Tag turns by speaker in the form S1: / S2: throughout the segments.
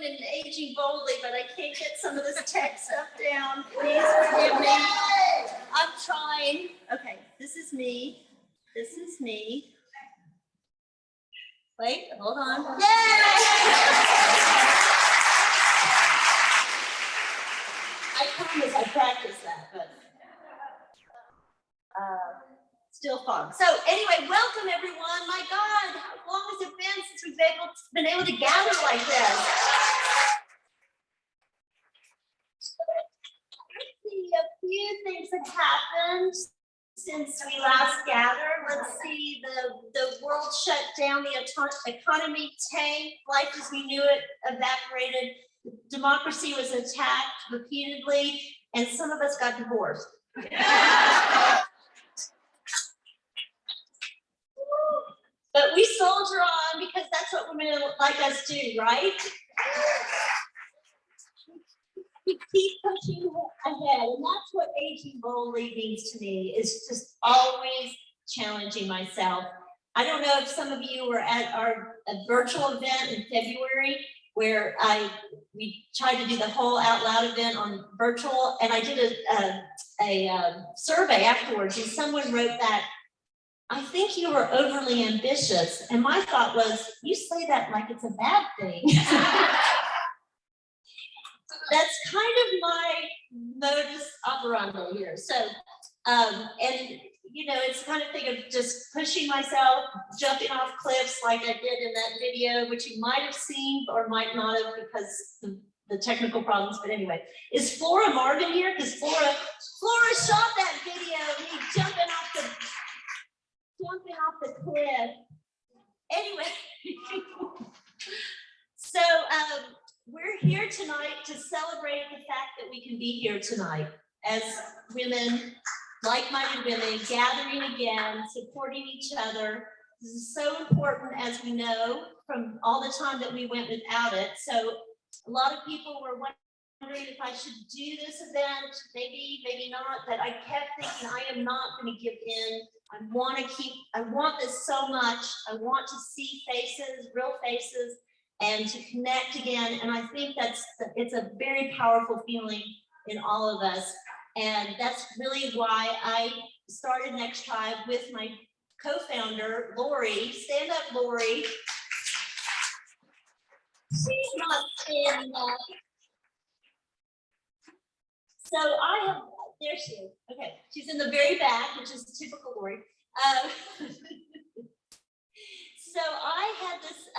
S1: and aging boldly, but I can't get some of this tech stuff down. Please forgive me. I'm trying. Okay, this is me. This is me. Wait, hold on. Yay! I promise I practiced that, but still fun. So anyway, welcome everyone. My God, how long has it been since we've been able to gather like this? Let's see a few things that happened since we last gathered. Let's see, the world shut down, the economy tanked, life as we knew it evaporated, democracy was attacked repeatedly, and some of us got divorced. But we soldier on because that's what women like us do, right? We keep pushing ahead, and that's what aging boldly means to me, is just always challenging myself. I don't know if some of you were at our virtual event in February, where we tried to do the whole Out Loud event on virtual, and I did a survey afterwards, and someone wrote that, I think you were overly ambitious. And my thought was, you say that like it's a bad thing. That's kind of my modus operandi here. So, and you know, it's the kind of thing of just pushing myself, jumping off cliffs like I did in that video, which you might have seen or might not have because the technical problems. But anyway, is Flora Marvin here? Because Flora shot that video of me jumping off the cliff. Anyway, so we're here tonight to celebrate the fact that we can be here tonight as women, like-minded women, gathering again, supporting each other. This is so important, as we know, from all the time that we went without it. So a lot of people were wondering if I should do this event, maybe not, but I kept thinking I am not going to give in. I want this so much. I want to see faces, real faces, and to connect again. And I think it's a very powerful feeling in all of us. And that's really why I started Next Tribe with my co-founder, Lori. Stand up, Lori. She's not standing up. So there she is. Okay, she's in the very back, which is typical Lori. So I had this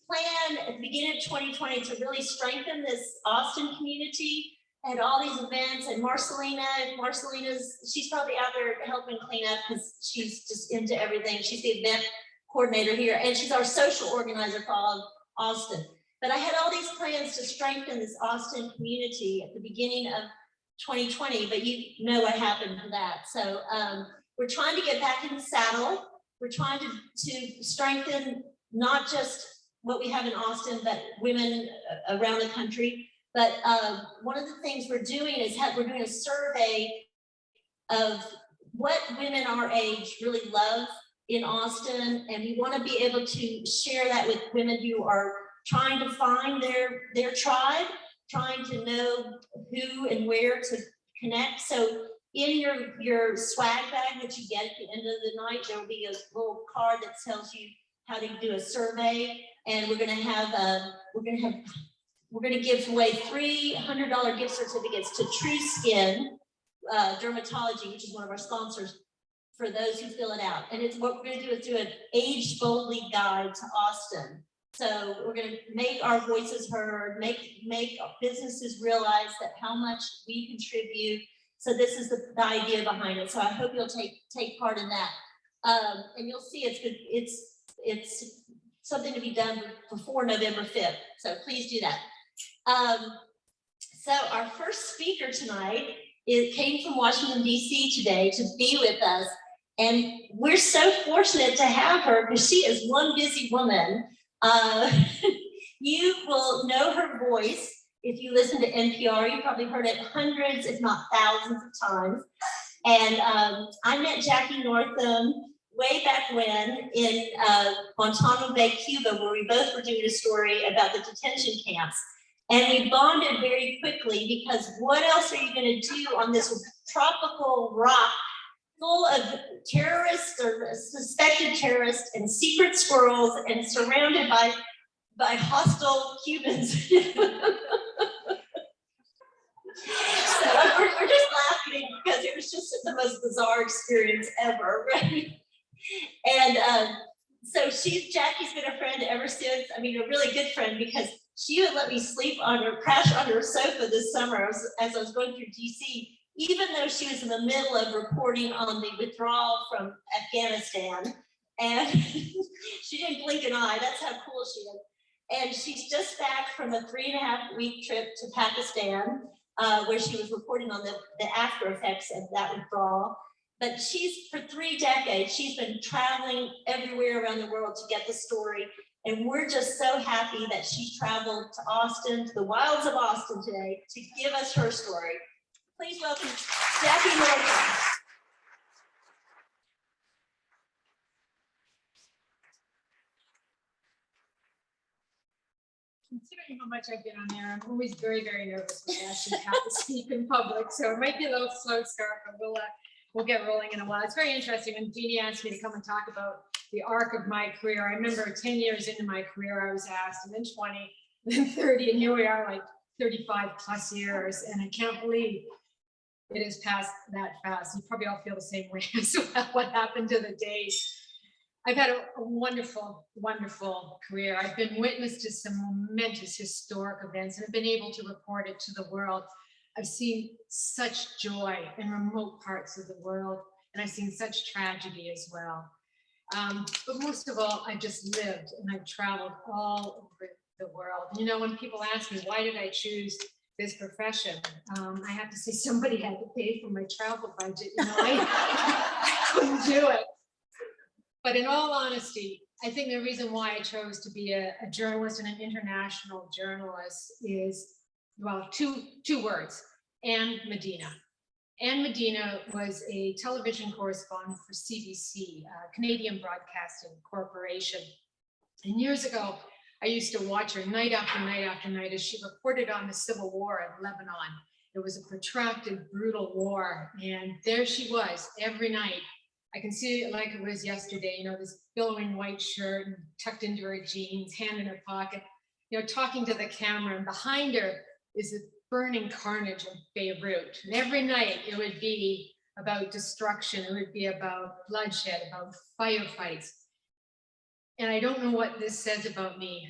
S1: plan at the beginning of 2020 to really strengthen this Austin community. I had all these events, and she's probably out there helping clean up because she's just into everything. She's the event coordinator here, and she's our social organizer for all of Austin. But I had all these plans to strengthen this Austin community at the beginning of 2020, but you know what happened to that. So we're trying to get back in the saddle. We're trying to strengthen not just what we have in Austin, but women around the country. But one of the things we're doing is we're doing a survey of what women our age really love in Austin, and we want to be able to share that with women who are trying to find their tribe, trying to know who and where to connect. So in your swag bag that you get at the end of the night, there will be a little card that tells you how to do a survey, and we're going to give away $300 gift certificates to True Skin Dermatology, which is one of our sponsors, for those who fill it out. And what we're going to do is do an Age Boldly guide to Austin. So we're going to make our voices heard, make businesses realize that how much we contribute. So this is the idea behind it. So I hope you'll take part in that. And you'll see it's something to be done before November 5th. So please do that. So our first speaker tonight came from Washington, D.C. today to be with us. And we're so fortunate to have her because she is one busy woman. You will know her voice if you listen to NPR. You probably heard it hundreds, if not thousands of times. And I met Jackie Northam way back when in Guantanamo Bay, Cuba, where we both were doing a story about the detention camps. And we bonded very quickly because what else are you going to do on this tropical rock full of terrorists or suspected terrorists and secret squirrels and surrounded by hostile Cubans? So we're just laughing because it was just the most bizarre experience ever, right? And so Jackie's been a friend ever since. I mean, a really good friend, because she would let me crash on her sofa this summer as I was going through DC, even though she was in the middle of reporting on the withdrawal from Afghanistan. And she didn't blink an eye. That's how cool she is. And she's just back from a 3.5-week trip to Pakistan, where she was reporting on the after effects of that withdrawal. But for 3 decades, she's been traveling everywhere around the world to get the story. And we're just so happy that she traveled to Austin, to the wilds of Austin today, to give us her story. Please welcome Jackie Northam.
S2: Considering how much I've been on there, I'm always very, very nervous when I actually have to speak in public. So it might be a little slow start, but we'll get rolling in a while. It's very interesting. When Jeannie asked me to come and talk about the arc of my career, I remember 10 years into my career, I was asked, and then 20, then 30, and here we are, like 35 plus years, and I can't believe it has passed that fast. You probably all feel the same way as well. What happened to the days? I've had a wonderful, wonderful career. I've been witness to some momentous historic events and have been able to report it to the world. I've seen such joy in remote parts of the world, and I've seen such tragedy as well. But most of all, I've just lived and I've traveled all over the world. You know, when people ask me, why did I choose this profession? I have to say somebody had to pay for my travel budget. You know, I couldn't do it. But in all honesty, I think the reason why I chose to be a journalist and an international journalist is, well, two words: Ann Medina. Ann Medina was a television correspondent for CBC, Canadian Broadcasting Corporation. And years ago, I used to watch her night after night after night as she reported on the civil war in Lebanon. It was a protracted, brutal war. And there she was every night. I can see it like it was yesterday, you know, this billowing white shirt and tucked into her jeans, hand in her pocket, you know, talking to the camera. And behind her is the burning carnage of Beirut. And every night it would be about destruction. It would be about bloodshed, about firefights. And I don't know what this says about me,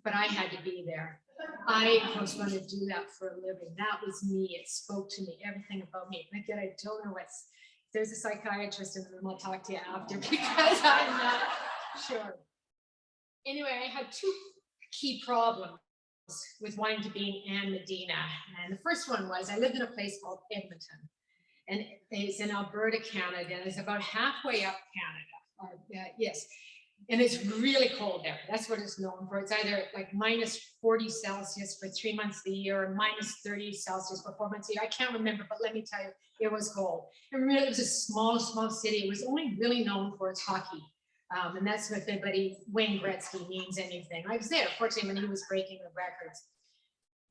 S2: but I had to be there. I was going to do that for a living. That was me. It spoke to me, everything about me. And again, I don't know what's, there's a psychiatrist in the room, I'll talk to you after because I'm not sure. Anyway, I had 2 key problems with wanting to be Ann Medina. And the first one was I lived in a place called Edmonton, and it's in Alberta, Canada, and it's about halfway up Canada. Yes, and it's really cold there. That's what it's known for. It's either like -40 Celsius for 3 months of the year or -30 Celsius for 4 months a year. I can't remember, but let me tell you, it was cold. And really, it was a small city. It was only really known for its hockey. And that's what anybody, Wayne Gretzky means anything. I was there, fortunately, when he was breaking the records.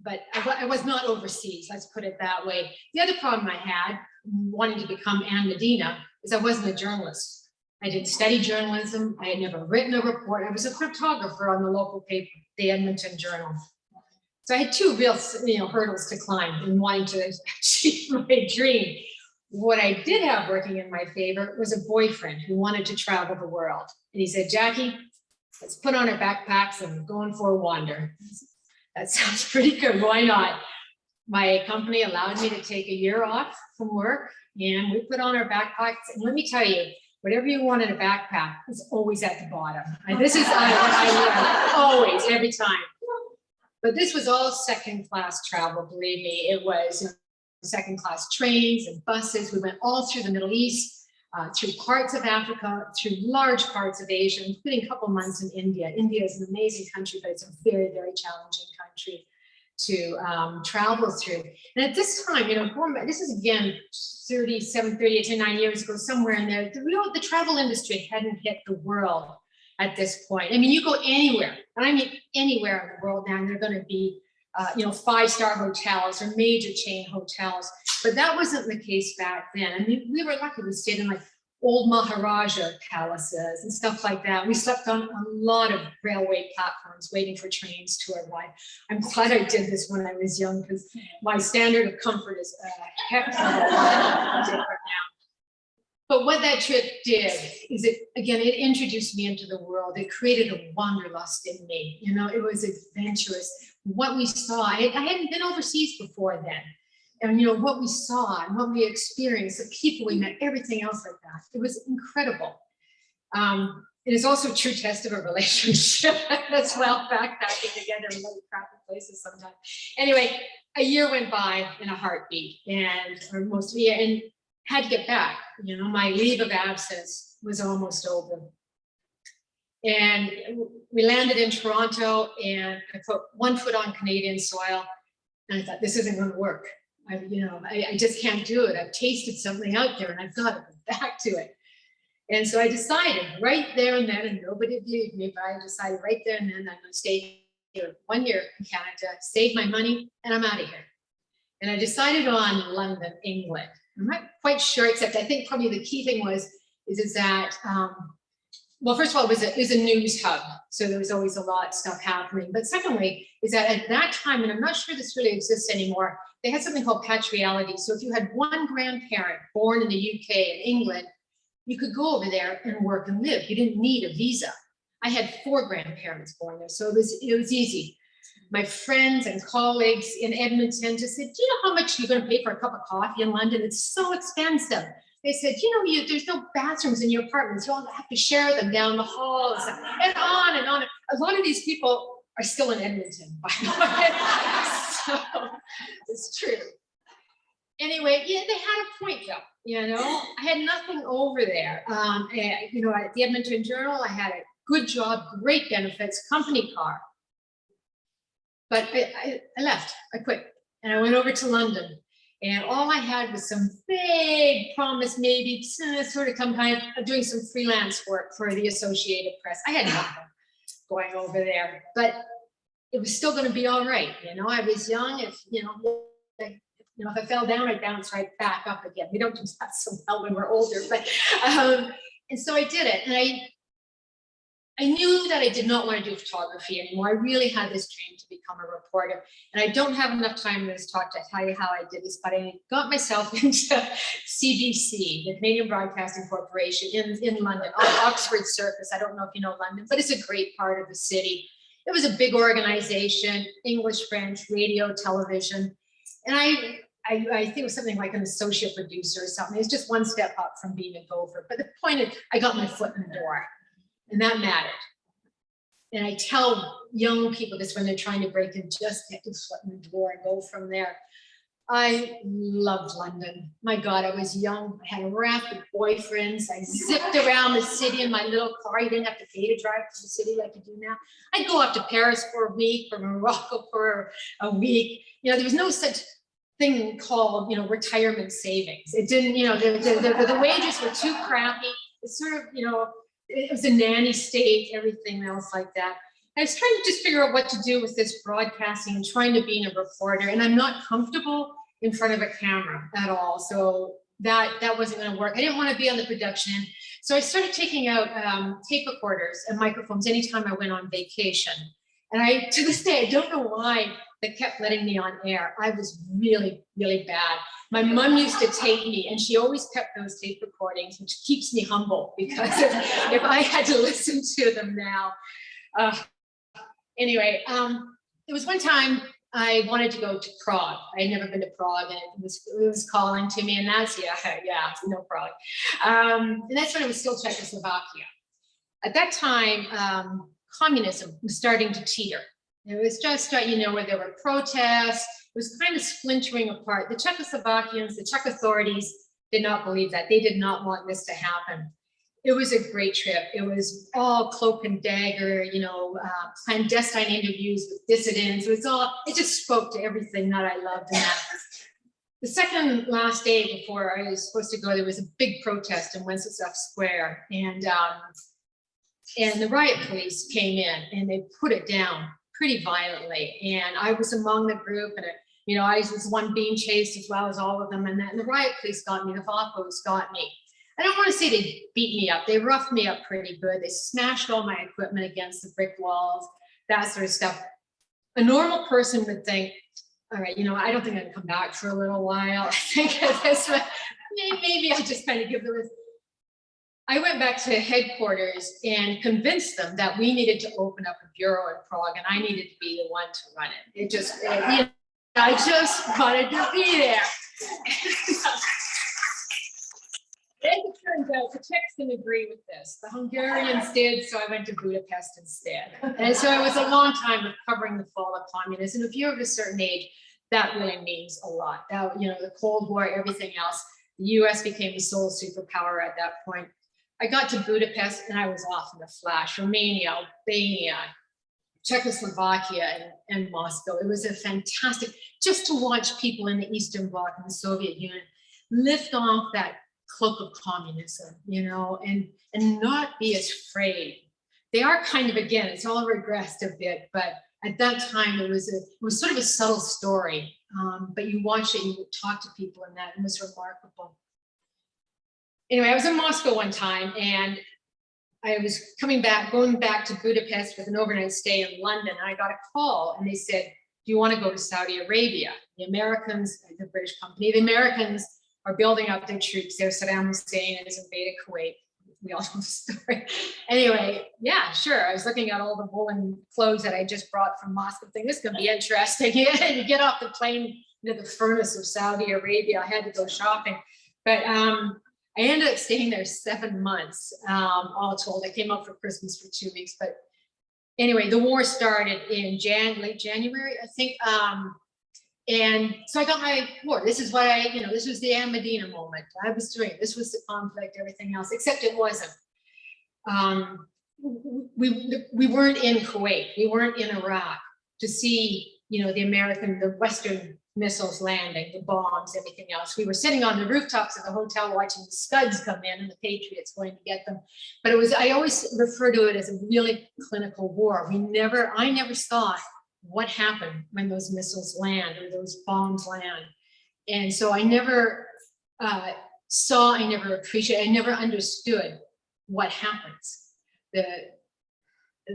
S2: But I was not overseas, let's put it that way. The other problem I had, wanting to become Ann Medina, is I wasn't a journalist. I didn't study journalism. I had never written a report. I was a photographer on the local paper, the Edmonton Journal. So I had 2 real, hurdles to climb in wanting to achieve my dream. What I did have working in my favor was a boyfriend who wanted to travel the world. And he said, Jackie, let's put on our backpacks and go for a wander. That sounds pretty good. Why not? My company allowed me to take a year off from work, and we put on our backpacks. And let me tell you, whatever you want in a backpack is always at the bottom. And this is I learned, always, every time. But this was all second-class travel, believe me. It was second-class trains and buses. We went all through the Middle East, through parts of Africa, through large parts of Asia, including a couple months in India. India is an amazing country, but it's a very, very challenging country. travel through. And at this time, you know, going back, this is again 38 to 9 years ago, somewhere in there, the travel industry hadn't hit the world at this point. I mean, you go anywhere, and I mean anywhere in the world now, and they're going to be, you know, 5-star hotels or major chain hotels. But that wasn't the case back then. I mean, we were lucky. We stayed in like old Maharaja palaces and stuff like that. We slept on a lot of railway platforms waiting for trains to arrive. I'm glad I did this when I was young, because my standard of comfort is a heck of a lot different now. But what that trip did is it introduced me into the world. It created a wanderlust in me. You know, it was adventurous. What we saw, I hadn't been overseas before then. And, you know, what we saw and what we experienced, the people we met, everything else like that. It was incredible. It is also a true test of a relationship as well, backpacking together in really crappy places sometimes. Anyway, a year went by in a heartbeat, and had to get back. You know, my leave of absence was almost over. And we landed in Toronto, and I put one foot on Canadian soil, and I thought, this isn't going to work. I just can't do it. I've tasted something out there, and I've got to go back to it. And so I decided right there and then, and nobody believed me, but I decided right there and then I'm going to stay here 1 year in Canada, save my money, and I'm out of here. And I decided on London, England. I'm not quite sure, except I think probably the key thing is that, well, first of all, it was a news hub. So there was always a lot of stuff happening. But secondly, is that at that time, and I'm not sure this really exists anymore, they had something called patriality. So if you had one grandparent born in the UK and England, you could go over there and work and live. You didn't need a visa. I had 4 grandparents born there, so it was easy. My friends and colleagues in Edmonton just said, do you know how much you're going to pay for a cup of coffee in London? It's so expensive. They said, you know, there's no bathrooms in your apartments. You all have to share them down the halls, and on and on. A lot of these people are still in Edmonton, by the way. So it's true. Anyway, yeah, they had a point though. You know, I had nothing over there. You know, at the Edmonton Journal, I had a good job, great benefits, company car. But I left, I quit, and I went over to London. And all I had was some vague promise, maybe sort of come kind of doing some freelance work for the Associated Press. I had nothing going over there, but it was still going to be all right. You know, I was young. If if I fell down, I'd bounce right back up again. We don't do that so well when we're older, but and so I did it. And I knew that I did not want to do photography anymore. I really had this dream to become a reporter. And I don't have enough time in this talk to tell you how I did this, but I got myself into CBC, the Canadian Broadcasting Corporation in London, on Oxford Circus. I don't know if you know London, but it's a great part of the city. It was a big organization, English, French, radio, television. And I think it was something like an associate producer or something. It's just one step up from being a gopher. But the point is, I got my foot in the door. And that mattered. And I tell young people this when they're trying to break in, just get your foot in the door and go from there. I loved London. My God, I was young. I had a raft of boyfriends. I zipped around the city in my little car. You didn't have to pay to drive to the city like you do now. I'd go up to Paris for a week, or Morocco for a week. You know, there was no such thing called, you know, retirement savings. It didn't, you know, the wages were too crappy. It's sort of, you know, it was a nanny state, everything else like that. I was trying to just figure out what to do with this broadcasting and trying to be a reporter, and I'm not comfortable in front of a camera at all. So that wasn't going to work. I didn't want to be on the production. So I started taking out tape recorders and microphones anytime I went on vacation. And to this day, I don't know why they kept letting me on air. I was really, really bad. My mom used to tape me, and she always kept those tape recordings, which keeps me humble, because if I had to listen to them now. Anyway, there was one time I wanted to go to Prague. I had never been to Prague, and it was calling to me, and that's, yeah, no Prague. And that's when it was still Czechoslovakia. At that time, communism was starting to teeter. It was just, you know, where there were protests. It was kind of splintering apart. The Czechoslovakians, the Czech authorities did not believe that. They did not want this to happen. it was a great trip. It was all cloak and dagger, you know, clandestine interviews with dissidents. It just spoke to everything that I loved in that. The second last day before I was supposed to go, there was a big protest in Wenceslas Square, and the riot police came in and they put it down pretty violently. And I was among the group, and you know, I was one being chased as well as all of them. And then the riot police got me, the Vapos got me. I don't want to say they beat me up. They roughed me up pretty good. They smashed all my equipment against the brick walls, that sort of stuff. A normal person would think, all right, you know, I don't think I can come back for a little while. I think this one, maybe I'll just kind of give the risk. I went back to headquarters and convinced them that we needed to open up a bureau in Prague, and I needed to be the one to run it. You know, I just wanted to be there. As it turns out, the Czechs didn't agree with this. The Hungarians did, so I went to Budapest instead. And so it was a long time of covering the fall of communism. If you're of a certain age, that really means a lot. That, you know, the Cold War, everything else, the US became the sole superpower at that point. I got to Budapest and I was off in a flash. Romania, Albania, Czechoslovakia, and Moscow. It was a fantastic, just to watch people in the Eastern Bloc and the Soviet Union lift off that cloak of communism, you know, and not be as afraid. They are kind of, again, it's all regressed a bit, but at that time it was sort of a subtle story. But you watch it, you would talk to people, and that, it was remarkable. Anyway, I was in Moscow one time, and I was going back to Budapest with an overnight stay in London. And I got a call, and they said, do you want to go to Saudi Arabia? The Americans, the British company, the Americans are building up their troops there. Saddam Hussein has invaded Kuwait. We all know the story. Anyway, yeah, sure. I was looking at all the woolen clothes that I just brought from Moscow, thinking this is going to be interesting. You get off the plane into the furnace of Saudi Arabia. I had to go shopping. But I ended up staying there 7 months, all told. I came out for Christmas for 2 weeks. But anyway, the war started in late January, I think. And so I got my war. This is what this was the Ahmadiyya moment. I was doing it. This was the conflict, everything else, except it wasn't. We weren't in Kuwait. We weren't in Iraq to see, the Western missiles landing, the bombs, everything else. We were sitting on the rooftops of the hotel watching the Scuds come in and the Patriots going to get them. But I always refer to it as a really clinical war. I never saw what happened when those missiles land or those bombs land. And so I never saw, I never appreciated, I never understood what happens. The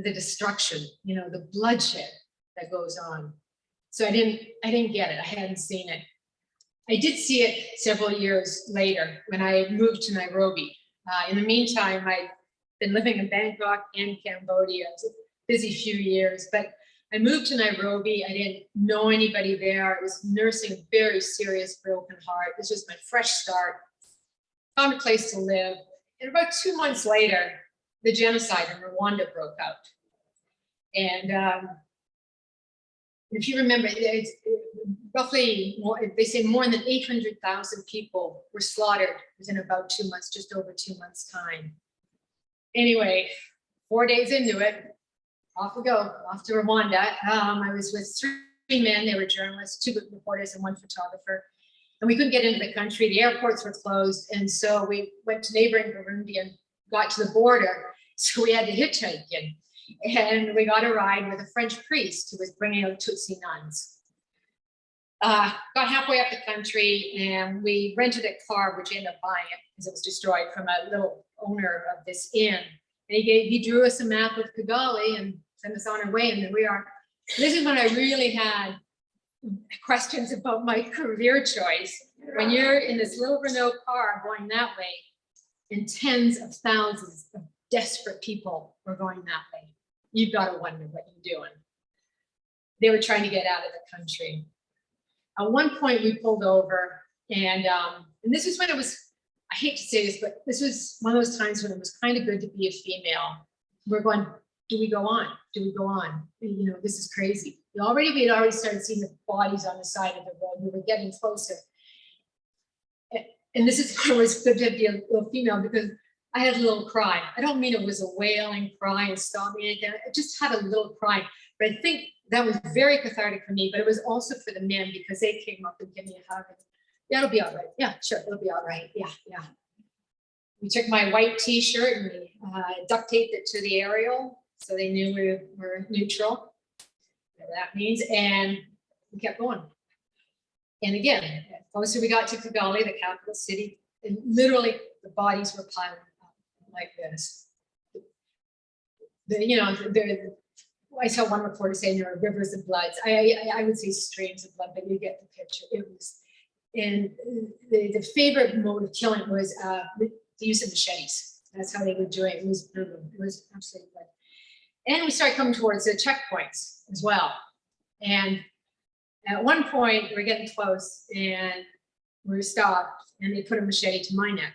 S2: destruction, the bloodshed that goes on. So I didn't get it. I hadn't seen it. I did see it several years later when I moved to Nairobi. In the meantime, I'd been living in Bangkok and Cambodia. It was a busy few years, but I moved to Nairobi. I didn't know anybody there. I was nursing a very serious broken heart. This was my fresh start. Found a place to live. And about 2 months later, the genocide in Rwanda broke out. And if you remember, it's roughly, they say more than 800,000 people were slaughtered within about 2 months, just over 2 months' time. Anyway, 4 days into it, off we go, off to Rwanda. I was with 3 men. They were journalists, 2 reporters and 1 photographer. And we couldn't get into the country. The airports were closed. And so we went to neighboring Burundi and got to the border. So we had to hitchhike in. And we got a ride with a French priest who was bringing out Tutsi nuns. Got halfway up the country and we rented a car, which ended up buying it because it was destroyed, from a little owner of this inn. And he drew us a map of Kigali and sent us on our way. And then we are. This is when I really had questions about my career choice. When you're in this little Renault car going that way, and tens of thousands of desperate people were going that way, you've got to wonder what you're doing. They were trying to get out of the country. At one point we pulled over and this is when it was, I hate to say this, but this was one of those times when it was kind of good to be a female. We're going, do we go on? Do we go on? This is crazy. We had already started seeing the bodies on the side of the road. We were getting closer. And this is where it was good to be a little female, because I had a little cry. I don't mean it was a wailing cry and stop me again. I just had a little cry. But I think that was very cathartic for me, but it was also for the men because they came up and gave me a hug. Yeah, it'll be all right. Yeah, sure, it'll be all right. Yeah, yeah. We took my white t-shirt and we duct taped it to the aerial so they knew we were neutral, whatever that means, and we kept going. And again, closer we got to Kigali, the capital city, and literally the bodies were piling up like this. I saw one reporter saying there are rivers of blood. I would say streams of blood, but you get the picture. It was, and the favorite mode of killing was the use of machetes. That's how they would do it. It was brutal. It was absolutely blood. And we started coming towards the checkpoints as well. And at one point, we're getting close, and we stopped, and they put a machete to my neck.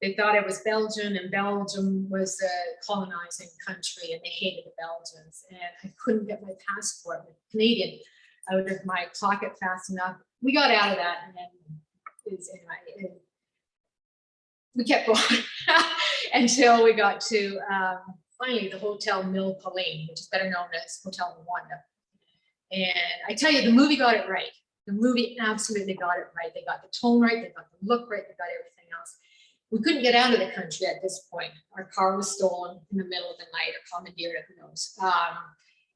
S2: They thought it was Belgium, and Belgium was a colonizing country, and they hated the Belgians. And I couldn't get my passport, the Canadian, out of my pocket fast enough. We got out of that, and then we kept going until we got to finally the Hotel Mille Pauline, which is better known as Hotel Rwanda. And I tell you, the movie got it right. The movie absolutely got it right. They got the tone right, they got the look right, they got everything else. We couldn't get out of the country at this point. Our car was stolen in the middle of the night or commandeered, who knows.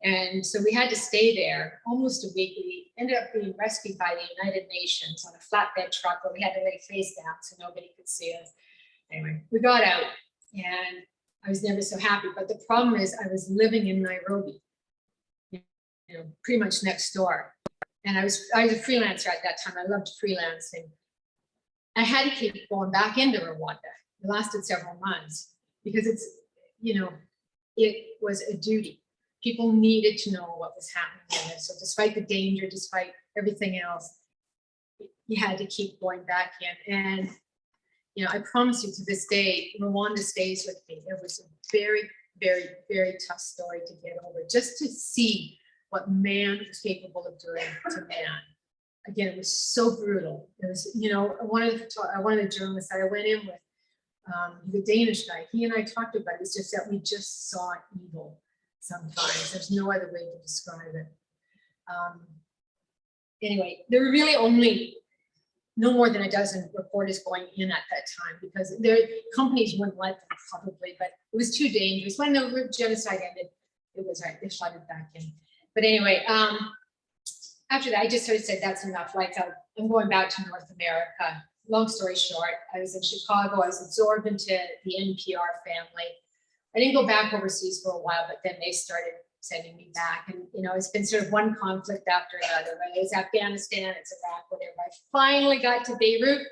S2: And so we had to stay there almost a week. We ended up being rescued by the United Nations on a flatbed truck where we had to lay face down so nobody could see us. Anyway, we got out and I was never so happy. But the problem is I was living in Nairobi, pretty much next door. And I was a freelancer at that time. I loved freelancing. I had to keep going back into Rwanda. It lasted several months because it was a duty. People needed to know what was happening in it. So despite the danger, despite everything else, you had to keep going back in. And, I promise you to this day, Rwanda stays with me. It was a very, very, very tough story to get over, just to see what man was capable of doing to man. Again, it was so brutal. It was, one of the journalists that I went in with, the Danish guy, he and I talked about it. It's just that we just saw evil sometimes. There's no other way to describe it. Anyway, there were really only no more than a dozen reporters going in at that time because their companies wouldn't let them probably, but it was too dangerous. When the genocide ended, it was right, they flooded back in. But anyway, after that, I just sort of said, that's enough. Like, I'm going back to North America. Long story short, I was in Chicago. I was absorbed into the NPR family. I didn't go back overseas for a while, but then they started sending me back. And, it's been sort of one conflict after another. Right? It's Afghanistan, it's Iraq, whatever. I finally got to Beirut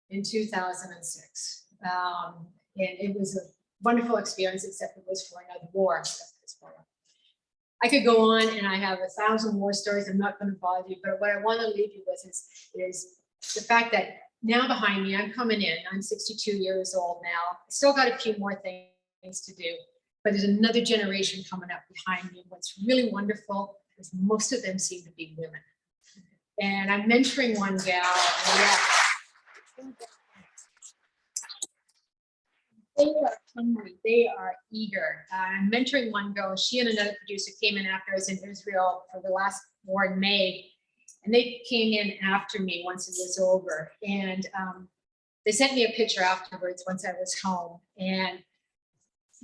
S2: in 2006. And it was a wonderful experience, except it was for another war. I could go on and I have 1,000 more stories. I'm not going to bother you, but what I want to leave you with is the fact that now behind me, I'm coming in, I'm 62 years old now. I still got a few more things to do, but there's another generation coming up behind me. What's really wonderful is most of them seem to be women. And I'm mentoring one gal. They are hungry, they are eager. I'm mentoring one girl. She and another producer came in after I was in Israel for the last war in May. And they came in after me once it was over. And they sent me a picture afterwards once I was home. And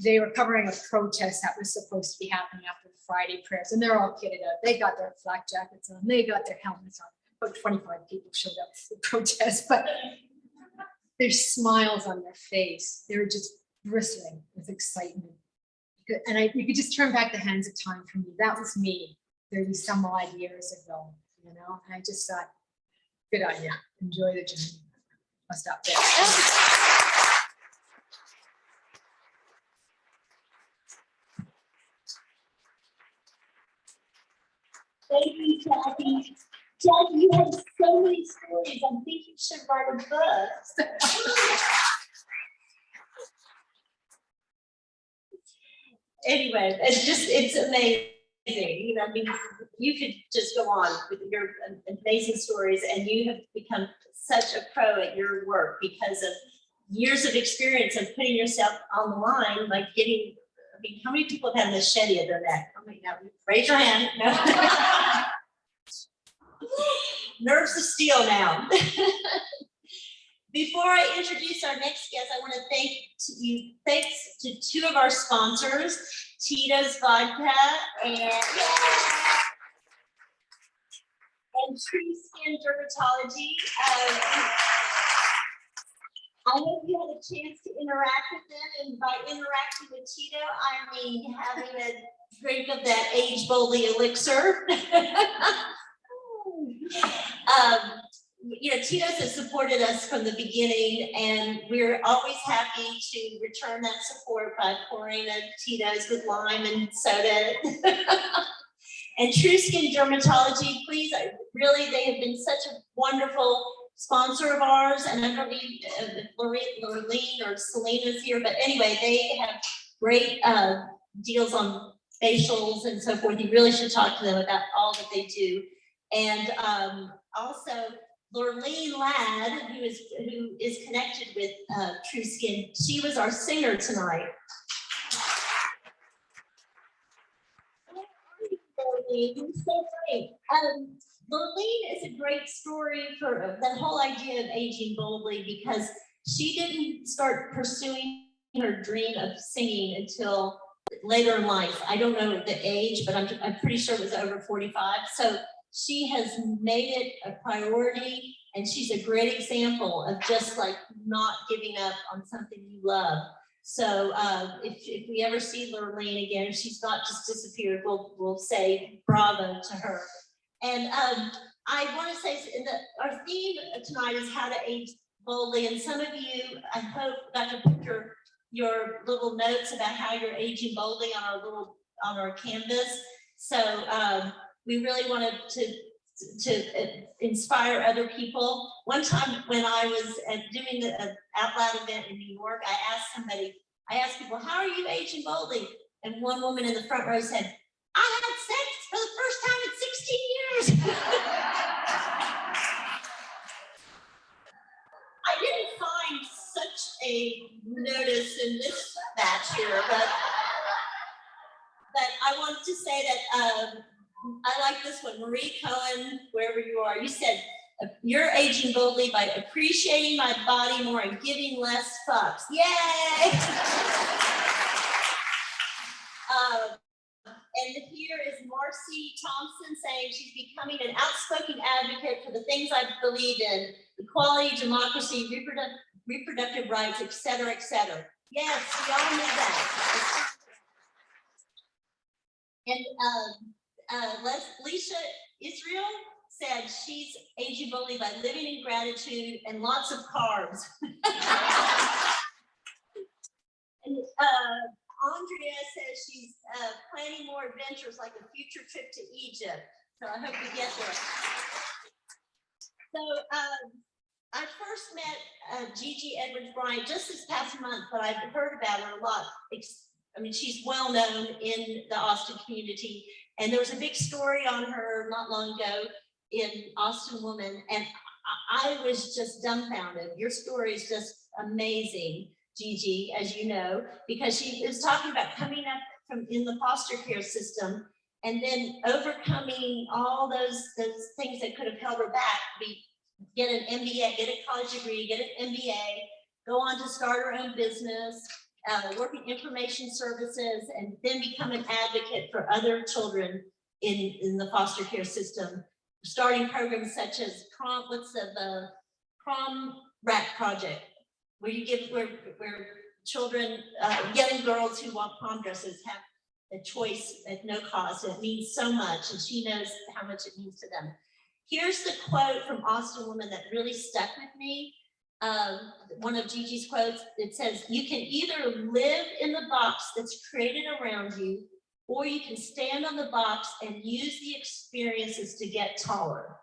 S2: they were covering a protest that was supposed to be happening after the Friday prayers. And they're all kitted out. They got their flak jackets on, they got their helmets on. About 25 people showed up to the protest, but there's smiles on their face. They were just bristling with excitement. And you could just turn back the hands of time for me. That was me 30 some odd years ago, and I just thought, good on you, enjoy the journey. I'll stop there.
S1: Thank you, Jackie. Jackie, you have so many stories. I think you should write a book. Anyway, it's amazing. I mean, you could just go on with your amazing stories, and you have become such a pro at your work because of years of experience of putting yourself on the line, like getting, I mean, how many people have had a machete at their neck? How many now? Raise your hand. No. Nerves of steel now. Before I introduce our next guest, I want to thanks to two of our sponsors, Tito's Vodka and True Skin Dermatology. I hope you had a chance to interact with them, and by interacting with Tito, I mean having a drink of that Age Boldly elixir. You know, Tito's has supported us from the beginning, and we're always happy to return that support by pouring a Tito's with lime and soda. And True Skin Dermatology, please, really, they have been such a wonderful sponsor of ours, and I don't need Lorraine or Selena's here, but anyway, they have great deals on facials and so forth. You really should talk to them about all that they do. And also Lorraine Ladd, who is connected with True Skin, she was our singer tonight. You're so great. Lorraine is a great story for the whole idea of aging boldly, because she didn't start pursuing her dream of singing until later in life. I don't know the age, but I'm pretty sure it was over 45. So she has made it a priority, and she's a great example of just like not giving up on something you love. So if we ever see Lorraine again, if she's not just disappeared, we'll say bravo to her. And I want to say our theme tonight is how to age boldly. And some of you, I hope, got to put your little notes about how you're aging boldly on our canvas. So we really wanted to inspire other people. One time when I was doing an Out Loud event in New York, I asked people, how are you aging boldly? And one woman in the front row said, I had sex for the first time in 16 years. I didn't find such a notice in this batch here, but I wanted to say that I like this one. Marie Cohen, wherever you are, you said, you're aging boldly by appreciating my body more and giving less fucks. Yay! And here is Marcy Thompson saying she's becoming an outspoken advocate for the things I believe in: equality, democracy, reproductive rights, et cetera, et cetera. Yes, we all need that. And Leisha Israel said she's aging boldly by living in gratitude and lots of carbs. And Andrea says she's planning more adventures, like a future trip to Egypt. So I hope we get there. So I first met Gigi Edwards Bryant just this past month, but I've heard about her a lot. I mean, she's well known in the Austin community, and there was a big story on her not long ago in Austin Woman, and I was just dumbfounded. Your story is just amazing, Gigi, as you know, because she was talking about coming up from in the foster care system and then overcoming all those things that could have held her back. Get an MBA, get a college degree, get an MBA, go on to start her own business, work in information services, and then become an advocate for other children in the foster care system, starting programs such as Prom Rat Project, where you give where children, young girls who want prom dresses have a choice at no cost. It means so much, and she knows how much it means to them. Here's the quote from Austin Woman that really stuck with me. One of Gigi's quotes, it says, you can either live in the box that's created around you, or you can stand on the box and use the experiences to get taller.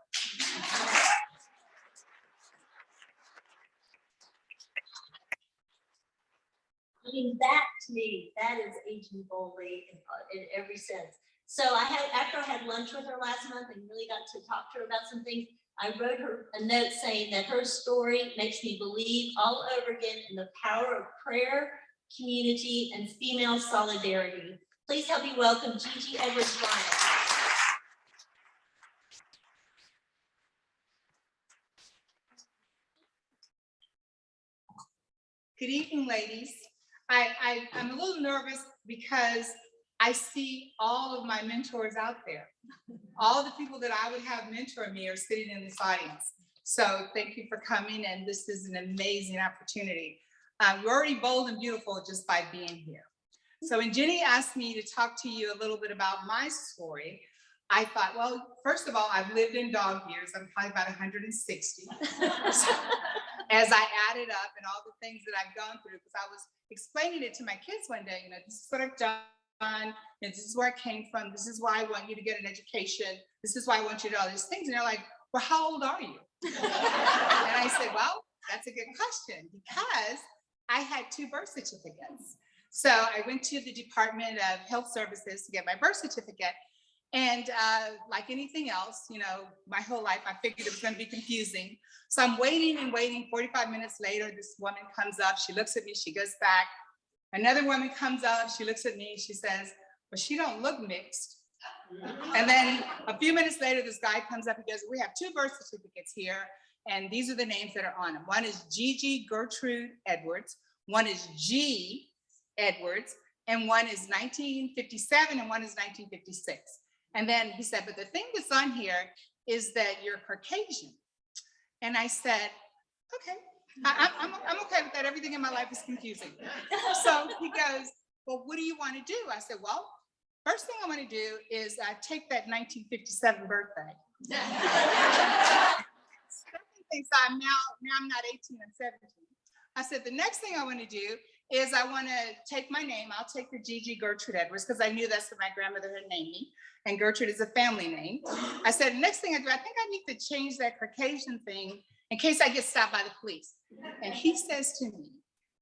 S1: I mean, that to me, that is aging boldly in every sense. So after I had lunch with her last month and really got to talk to her about some things, I wrote her a note saying that her story makes me believe all over again in the power of prayer, community, and female solidarity. Please help me welcome Gigi Edwards Bryant.
S3: Good evening, ladies. I'm a little nervous because I see all of my mentors out there. All the people that I would have mentor me are sitting in this audience. So thank you for coming, and this is an amazing opportunity. You're already bold and beautiful just by being here. So when Jenny asked me to talk to you a little bit about my story, I thought, well, first of all, I've lived in dog years. I'm probably about 160. So, as I added up and all the things that I've gone through, because I was explaining it to my kids one day, this is what I've done, and this is where I came from, this is why I want you to get an education, this is why I want you to do all these things. And they're like, well, how old are you? And I said, well, that's a good question, because I had 2 birth certificates. So I went to the Department of Health Services to get my birth certificate. And like anything else, my whole life, I figured it was going to be confusing. So I'm waiting and waiting. 45 minutes later, this woman comes up. She looks at me. She goes back. Another woman comes up. She looks at me. She says, well, she don't look mixed. And then a few minutes later, this guy comes up. He goes, we have 2 birth certificates here. And these are the names that are on them. One is Gigi Gertrude Edwards. One is G Edwards. And one is 1957 and one is 1956. And then he said, but the thing that's on here is that you're Caucasian. And I said, okay, I'm okay with that. Everything in my life is confusing. So he goes, well, what do you want to do? I said, well, first thing I want to do is take that 1957 birthday. Second thing, so I'm not 18, I'm 17. I said, the next thing I want to do is I want to take my name. I'll take the Gigi Gertrude Edwards, because I knew that's what my grandmother had named me. And Gertrude is a family name. I said, next thing I do, I think I need to change that Caucasian thing in case I get stopped by the police. And he says to me,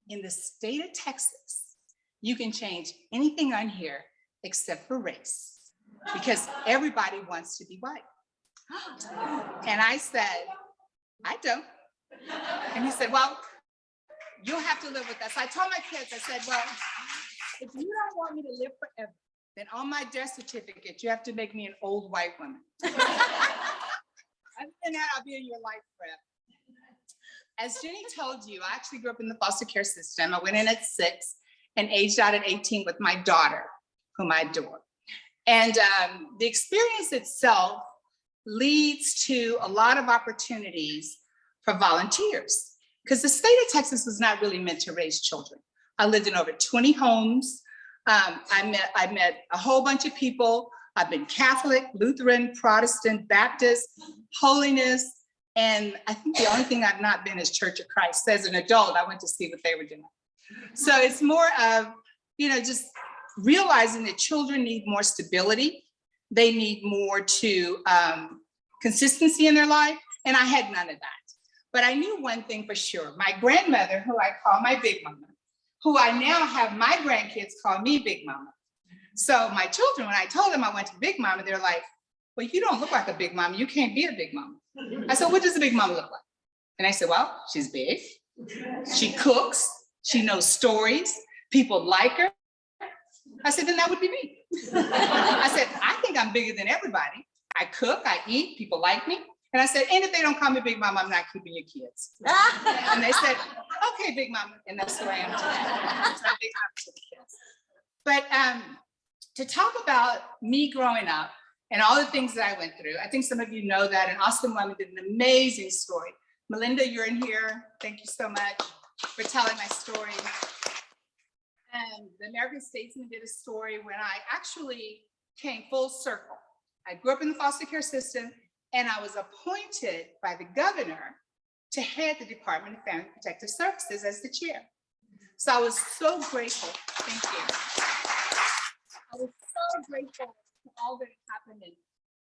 S3: in the state of Texas, you can change anything on here except for race, because everybody wants to be white. And I said, I don't. And he said, well, you'll have to live with that. So I told my kids, I said, well, if you don't want me to live forever, then on my death certificate, you have to make me an old white woman. Other than that, I'll be in your life forever. As Jenny told you, I actually grew up in the foster care system. I went in at 6 and aged out at 18 with my daughter, whom I adore. And the experience itself leads to a lot of opportunities for volunteers, because the state of Texas was not really meant to raise children. I lived in over 20 homes. I met a whole bunch of people. I've been Catholic, Lutheran, Protestant, Baptist, holiness, and I think the only thing I've not been is Church of Christ. As an adult, I went to see what they were doing. So it's more of, just realizing that children need more stability. They need more consistency in their life, and I had none of that. But I knew one thing for sure. My grandmother, who I call my Big Mama, who I now have my grandkids call me Big Mama. So my children, when I told them I went to Big Mama, they're like, well, you don't look like a Big Mama. You can't be a Big Mama. I said, what does a Big Mama look like? And I said, well, she's big. She cooks. She knows stories. People like her. I said, then that would be me. I said, I think I'm bigger than everybody. I cook, I eat, people like me. And I said, and if they don't call me Big Mama, I'm not keeping your kids. And they said, okay, Big Mama. And that's who I am today. So I'm Big Mama to the kids. But to talk about me growing up and all the things that I went through, I think some of you know that, and Austin Woman did an amazing story. Melinda, you're in here. Thank you so much for telling my story. And the American Statesman did a story when I actually came full circle. I grew up in the foster care system, and I was appointed by the governor to head the Department of Family Protective Services as the chair. So I was so grateful. Thank you. I was so grateful for all that happened and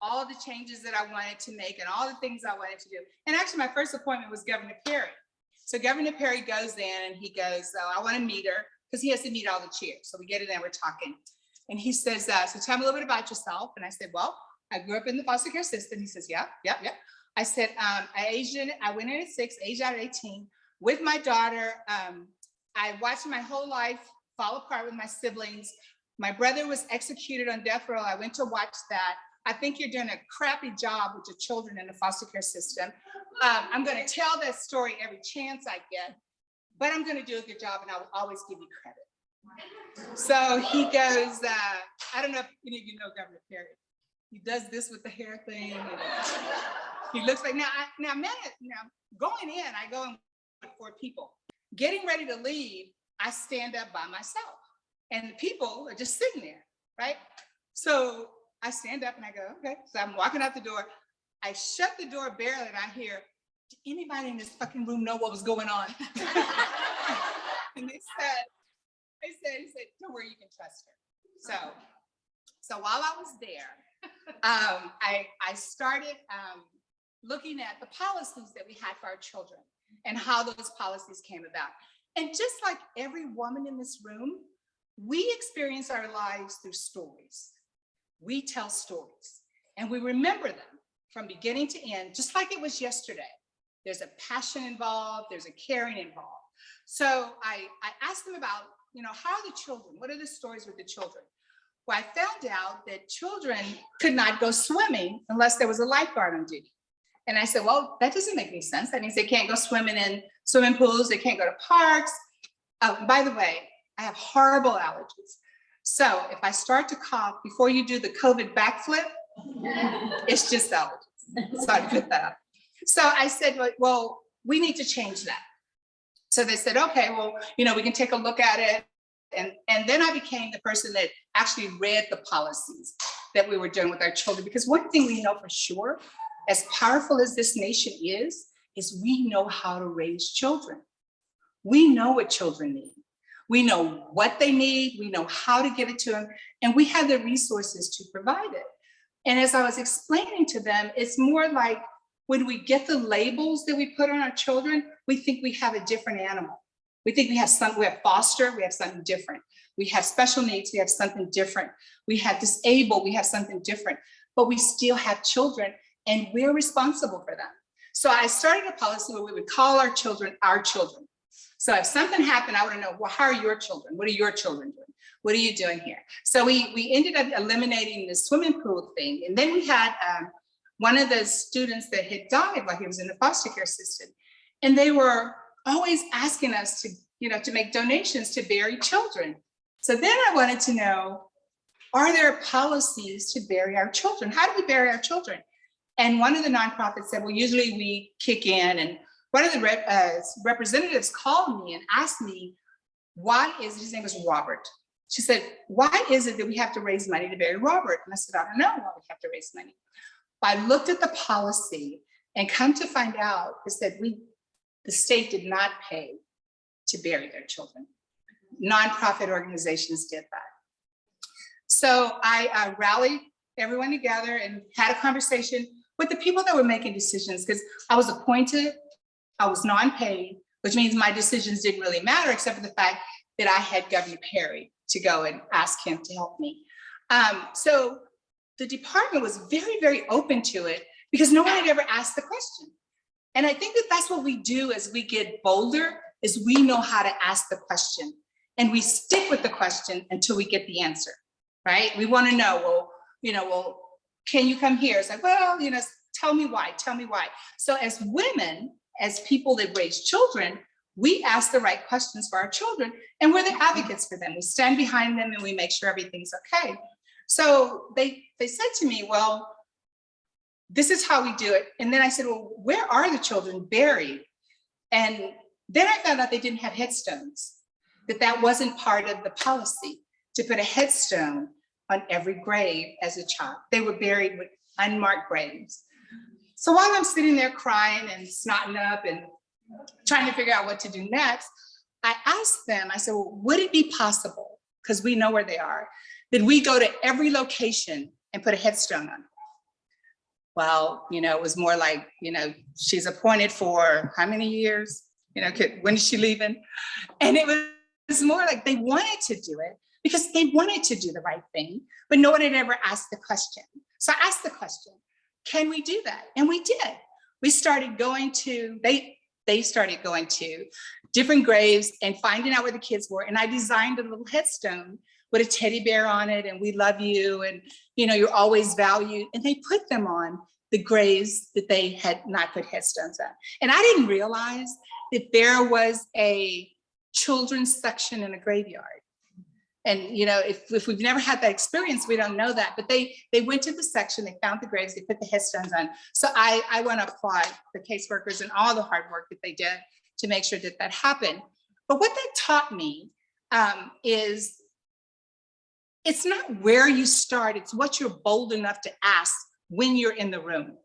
S3: all the changes that I wanted to make and all the things I wanted to do. And actually, my first appointment was Governor Perry. So Governor Perry goes in and he goes, I want to meet her, because he has to meet all the chairs. So we get in there, we're talking. And he says, so tell me a little bit about yourself. And I said, well, I grew up in the foster care system. He says, yeah. I said, I went in at 6, aged out at 18 with my daughter. I watched my whole life fall apart with my siblings. My brother was executed on death row. I went to watch that. I think you're doing a crappy job with your children in the foster care system. I'm going to tell that story every chance I get, but I'm going to do a good job and I will always give you credit. So he goes, I don't know if any of you know Governor Perry. He does this with the hair thing. And he looks like, now going in, I go in with 4 people. Getting ready to leave, I stand up by myself. And the people are just sitting there, right? So I stand up and I go, okay. So I'm walking out the door. I shut the door barely and I hear, did anybody in this fucking room know what was going on? And they said, don't worry, you can trust her. So while I was there, I started looking at the policies that we had for our children and how those policies came about. And just like every woman in this room, we experience our lives through stories. We tell stories and we remember them from beginning to end, just like it was yesterday. There's a passion involved, there's a caring involved. So I asked them about, how are the children? What are the stories with the children? Well, I found out that children could not go swimming unless there was a lifeguard on duty. And I said, well, that doesn't make any sense. That means they can't go swimming in swimming pools, they can't go to parks. By the way, I have horrible allergies. So if I start to cough before you do the COVID backflip, it's just allergies. So I put that up. So I said, well, we need to change that. So they said, okay, well, we can take a look at it. And then I became the person that actually read the policies that we were doing with our children. Because one thing we know for sure, as powerful as this nation is we know how to raise children. We know what children need. We know what they need. We know how to give it to them. And we have the resources to provide it. And as I was explaining to them, it's more like when we get the labels that we put on our children, we think we have a different animal. We think we have foster, we have something different. We have special needs, we have something different. We have disabled, we have something different. But we still have children and we're responsible for them. So I started a policy where we would call our children our children. So if something happened, I want to know, well, how are your children? What are your children doing? What are you doing here? So we ended up eliminating the swimming pool thing. And then we had one of the students that had died while he was in the foster care system. And they were always asking us to make donations to bury children. So then I wanted to know, are there policies to bury our children? How do we bury our children? And one of the nonprofits said, well, usually we kick in. And one of the representatives called me and asked me, his name was Robert. She said, why is it that we have to raise money to bury Robert? And I said, I don't know why we have to raise money. But I looked at the policy and come to find out is that the state did not pay to bury their children. Nonprofit organizations did that. So I rallied everyone together and had a conversation with the people that were making decisions, because I was appointed, I was non-paid, which means my decisions didn't really matter except for the fact that I had Governor Perry to go and ask him to help me. So the department was very, very open to it because no one had ever asked the question. And I think that that's what we do as we get bolder, is we know how to ask the question and we stick with the question until we get the answer, right? We want to know, well, can you come here? It's like, well, tell me why. So as women, as people that raise children, we ask the right questions for our children and we're the advocates for them. We stand behind them and we make sure everything's okay. So they said to me, well, this is how we do it. And then I said, well, where are the children buried? And then I found out they didn't have headstones, that wasn't part of the policy to put a headstone on every grave as a child. They were buried with unmarked graves. So while I'm sitting there crying and snotting up and trying to figure out what to do next, I asked them, I said, well, would it be possible, because we know where they are, that we go to every location and put a headstone on it? Well, it was more like, she's appointed for how many years? When is she leaving? And it was more like they wanted to do it because they wanted to do the right thing, but no one had ever asked the question. So I asked the question, can we do that? And we did. we started going to, they started going to different graves and finding out where the kids were. And I designed a little headstone with a teddy bear on it, and we love you, and you're always valued. And they put them on the graves that they had not put headstones on. And I didn't realize that there was a children's section in a graveyard. And if we've never had that experience, we don't know that. But they went to the section, they found the graves, they put the headstones on. So I want to applaud the caseworkers and all the hard work that they did to make sure that that happened. But what that taught me is it's not where you start, it's what you're bold enough to ask when you're in the room,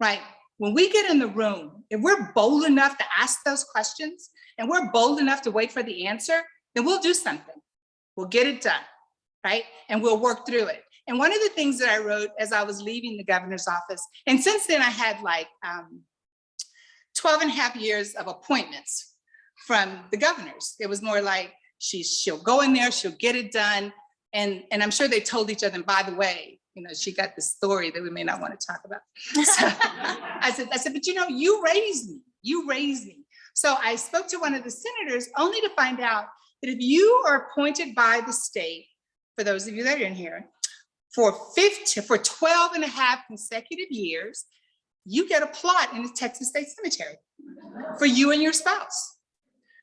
S3: right? When we get in the room, if we're bold enough to ask those questions and we're bold enough to wait for the answer, then we'll do something. We'll get it done, right? And we'll work through it. And one of the things that I wrote as I was leaving the governor's office, and since then I had like 12 and a half years of appointments from the governors. It was more like she'll go in there, she'll get it done. And I'm sure they told each other, and by the way, she got this story that we may not want to talk about. So I said, but you raised me. So I spoke to one of the senators only to find out that if you are appointed by the state, for those of you that are in here, for 12 and a half consecutive years, you get a plot in the Texas State Cemetery for you and your spouse.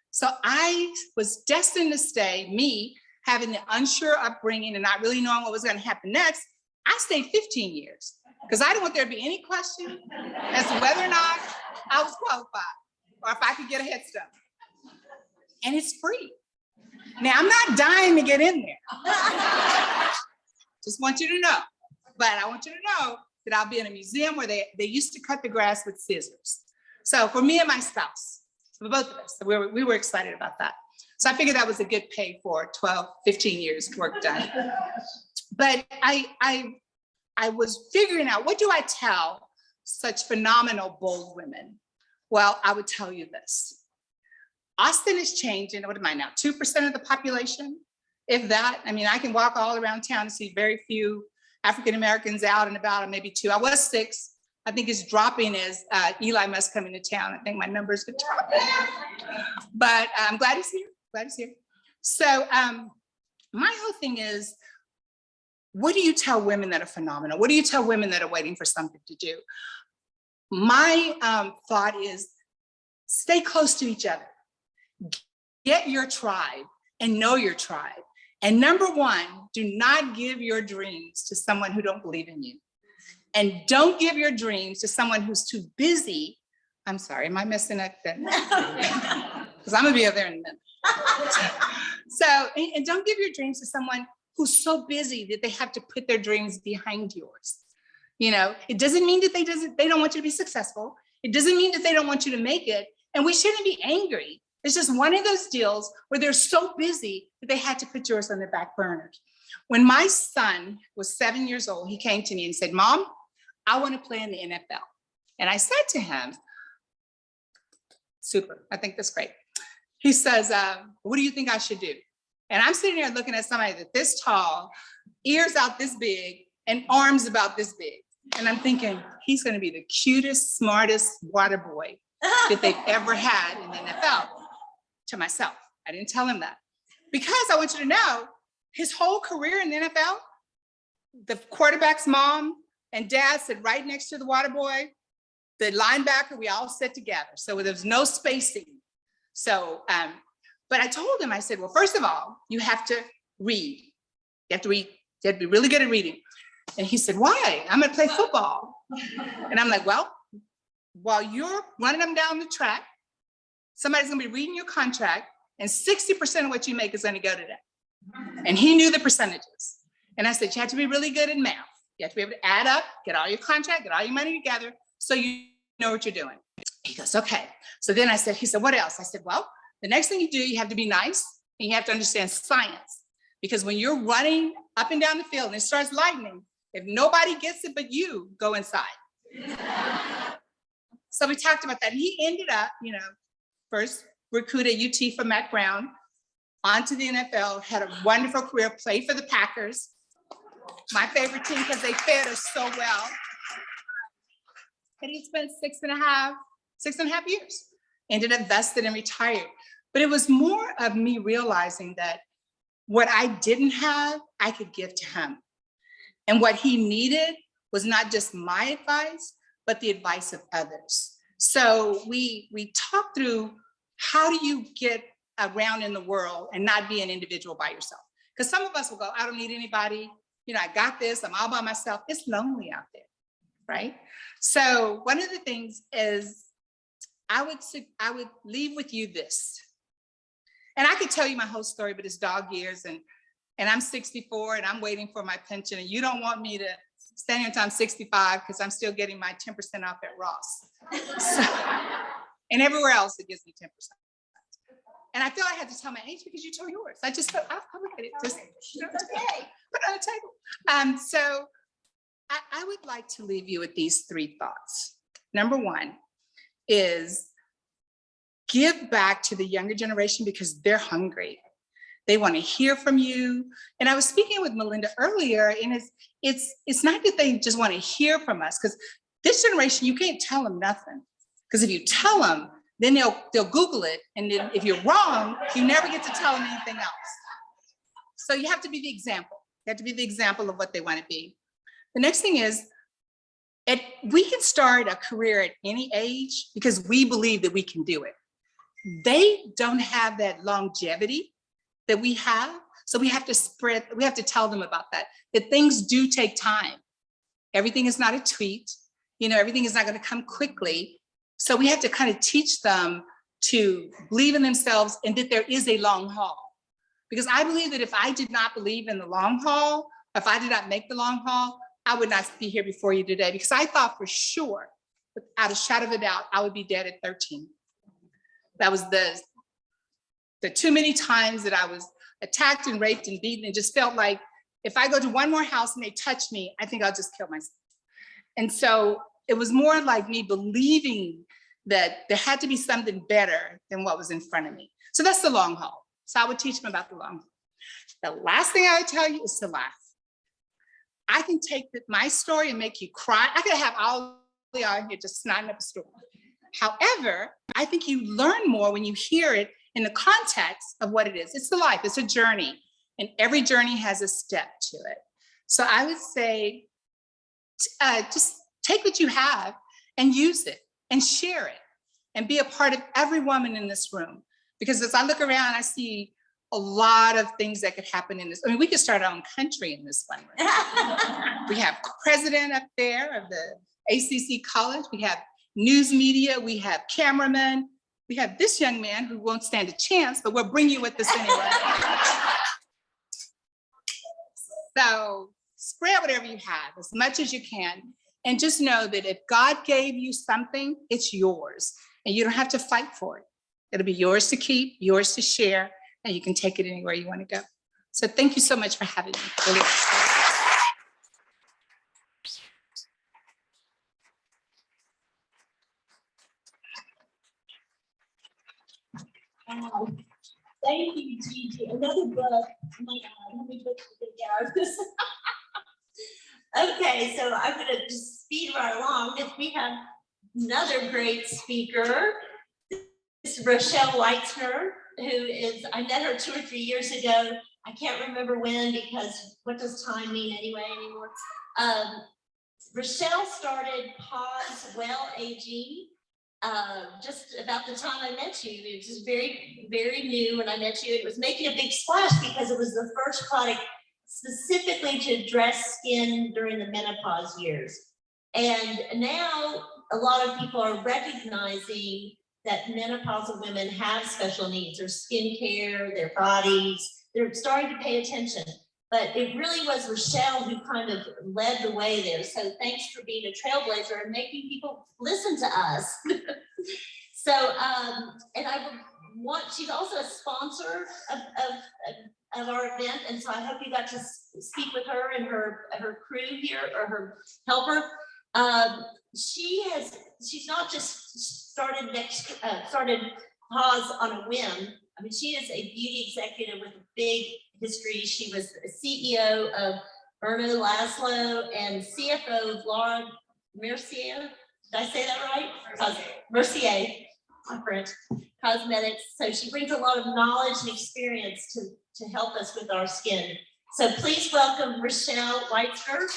S3: So I was destined to stay, me having the unsure upbringing and not really knowing what was going to happen next. I stayed 15 years because I didn't want there to be any question as to whether or not I was qualified or if I could get a headstone. And it's free. Now, I'm not dying to get in there. Just want you to know. But I want you to know that I'll be in a museum where they used to cut the grass with scissors. So for me and my spouse, for both of us, we were excited about that. So I figured that was a good pay for 12, 15 years work done. But I was figuring out, what do I tell such phenomenal, bold women? Well, I would tell you this. Austin is changing, what am I now, 2% of the population? If that, I can walk all around town and see very few African-Americans out and about, or maybe 2. I was 6. I think it's dropping as Eli Musk coming to town. I think my numbers are dropping. But I'm glad he's here. So my whole thing is, what do you tell women that are phenomenal? What do you tell women that are waiting for something to do? My thought is, stay close to each other. Get your tribe and know your tribe. And number one, do not give your dreams to someone who don't believe in you. And don't give your dreams to someone who's too busy. I'm sorry, am I messing up then? Because I'm gonna be over there in a minute. So, and don't give your dreams to someone who's so busy that they have to put their dreams behind yours. It doesn't mean that they don't want you to be successful. It doesn't mean that they don't want you to make it. And we shouldn't be angry. It's just one of those deals where they're so busy that they had to put yours on their back burners. When my son was 7 years old, he came to me and said, Mom, I want to play in the NFL. And I said to him, super, I think that's great. He says, what do you think I should do? And I'm sitting there looking at somebody that's this tall, ears out this big, and arms about this big. And I'm thinking, he's going to be the cutest, smartest water boy that they've ever had in the NFL. To myself, I didn't tell him that. Because I want you to know, his whole career in the NFL, the quarterback's mom and dad sit right next to the water boy. The linebacker, we all sit together. So there's no spacing. So, but I told him, I said, well, first of all, you have to read. You have to read. You have to be really good at reading. And he said, why? I'm gonna play football. And I'm like, well, while you're running them down the track, somebody's gonna be reading your contract, and 60% of what you make is gonna go to that. And he knew the percentages. And I said, you have to be really good at math. You have to be able to add up, get all your contract, get all your money together, so you know what you're doing. He goes, okay. So then he said, what else? I said, well, the next thing you do, you have to be nice, and you have to understand science. Because when you're running up and down the field and it starts lightning, if nobody gets it but you, go inside. So we talked about that. He ended up, first recruited at UT for Mac Brown, onto the NFL, had a wonderful career, played for the Packers, my favorite team because they fed us so well. and he spent 6.5 years. Ended up vested and retired. But it was more of me realizing that what I didn't have, I could give to him. And what he needed was not just my advice, but the advice of others. So we talked through, how do you get around in the world and not be an individual by yourself? Because some of us will go, I don't need anybody. You know, I got this, I'm all by myself. It's lonely out there, right? So one of the things is, I would leave with you this. And I could tell you my whole story, but it's dog years, and I'm 64 and I'm waiting for my pension, and you don't want me to stand here until I'm 65 because I'm still getting my 10% off at Ross. So, and everywhere else it gives me 10%. And I feel I had to tell my age because you told yours. I just thought, I'll look at it, just okay, put it on the table. So I would like to leave you with these 3 thoughts. Number 1 is, give back to the younger generation because they're hungry. They want to hear from you. And I was speaking with Melinda earlier, and it's not that they just want to hear from us, because this generation, you can't tell them nothing. Because if you tell them, then they'll Google it. And then if you're wrong, you never get to tell them anything else. So you have to be the example. You have to be the example of what they want to be. The next thing is, we can start a career at any age because we believe that we can do it. They don't have that longevity that we have. So we have to tell them about that things do take time. Everything is not a tweet. You know, everything is not going to come quickly. So we have to kind of teach them to believe in themselves and that there is a long haul. Because I believe that if I did not believe in the long haul, if I did not make the long haul, I would not be here before you today, because I thought for sure, without a shadow of a doubt, I would be dead at 13. That was the too many times that I was attacked and raped and beaten, and just felt like if I go to one more house and they touch me, I think I'll just kill myself. And so it was more like me believing that there had to be something better than what was in front of me. So that's the long haul. So I would teach them about the long haul. The last thing I would tell you is to laugh. I can take my story and make you cry. I could have all the out here just snotting up a story. However, I think you learn more when you hear it in the context of what it is. It's the life, it's a journey, and every journey has a step to it. So I would say, just take what you have and use it and share it and be a part of every woman in this room. Because as I look around, I see a lot of things that could happen in this. I mean, we could start our own country in this one room. We have president up there of the ACC College. We have news media. We have cameramen. We have this young man who won't stand a chance, but we'll bring you with us anyway. So spread whatever you have as much as you can. And just know that if God gave you something, it's yours. And you don't have to fight for it. It'll be yours to keep, yours to share, and you can take it anywhere you want to go. So thank you so much for having me. Really appreciate it.
S1: Thank you, Gigi. Another book. Oh my God, how many books did we get out of this? Okay, so I'm going to just speed right along. If we have another great speaker, this is Rochelle Weitzner, who is, I met her 2 or 3 years ago. I can't remember when, because what does time mean anymore? Rochelle started Pause Well Aging just about the time I met you. It was just very, very new when I met you. It was making a big splash because it was the first product specifically to address skin during the menopause years. And now a lot of people are recognizing that menopausal women have special needs, their skincare, their bodies. They're starting to pay attention. But it really was Rochelle who kind of led the way there. So thanks for being a trailblazer and making people listen to us. So, and I would want, she's also a sponsor of our event. And so I hope you got to speak with her and her crew here, or her helper. She's not just started Pause on a whim. I mean, she is a beauty executive with a big history. She was a CEO of Erno Laszlo and CFO of Laura Mercier. Did I say that right? Mercier, my French, Cosmetics. So she brings a lot of knowledge and experience to help us with our skin. So please welcome Rochelle Weitzner.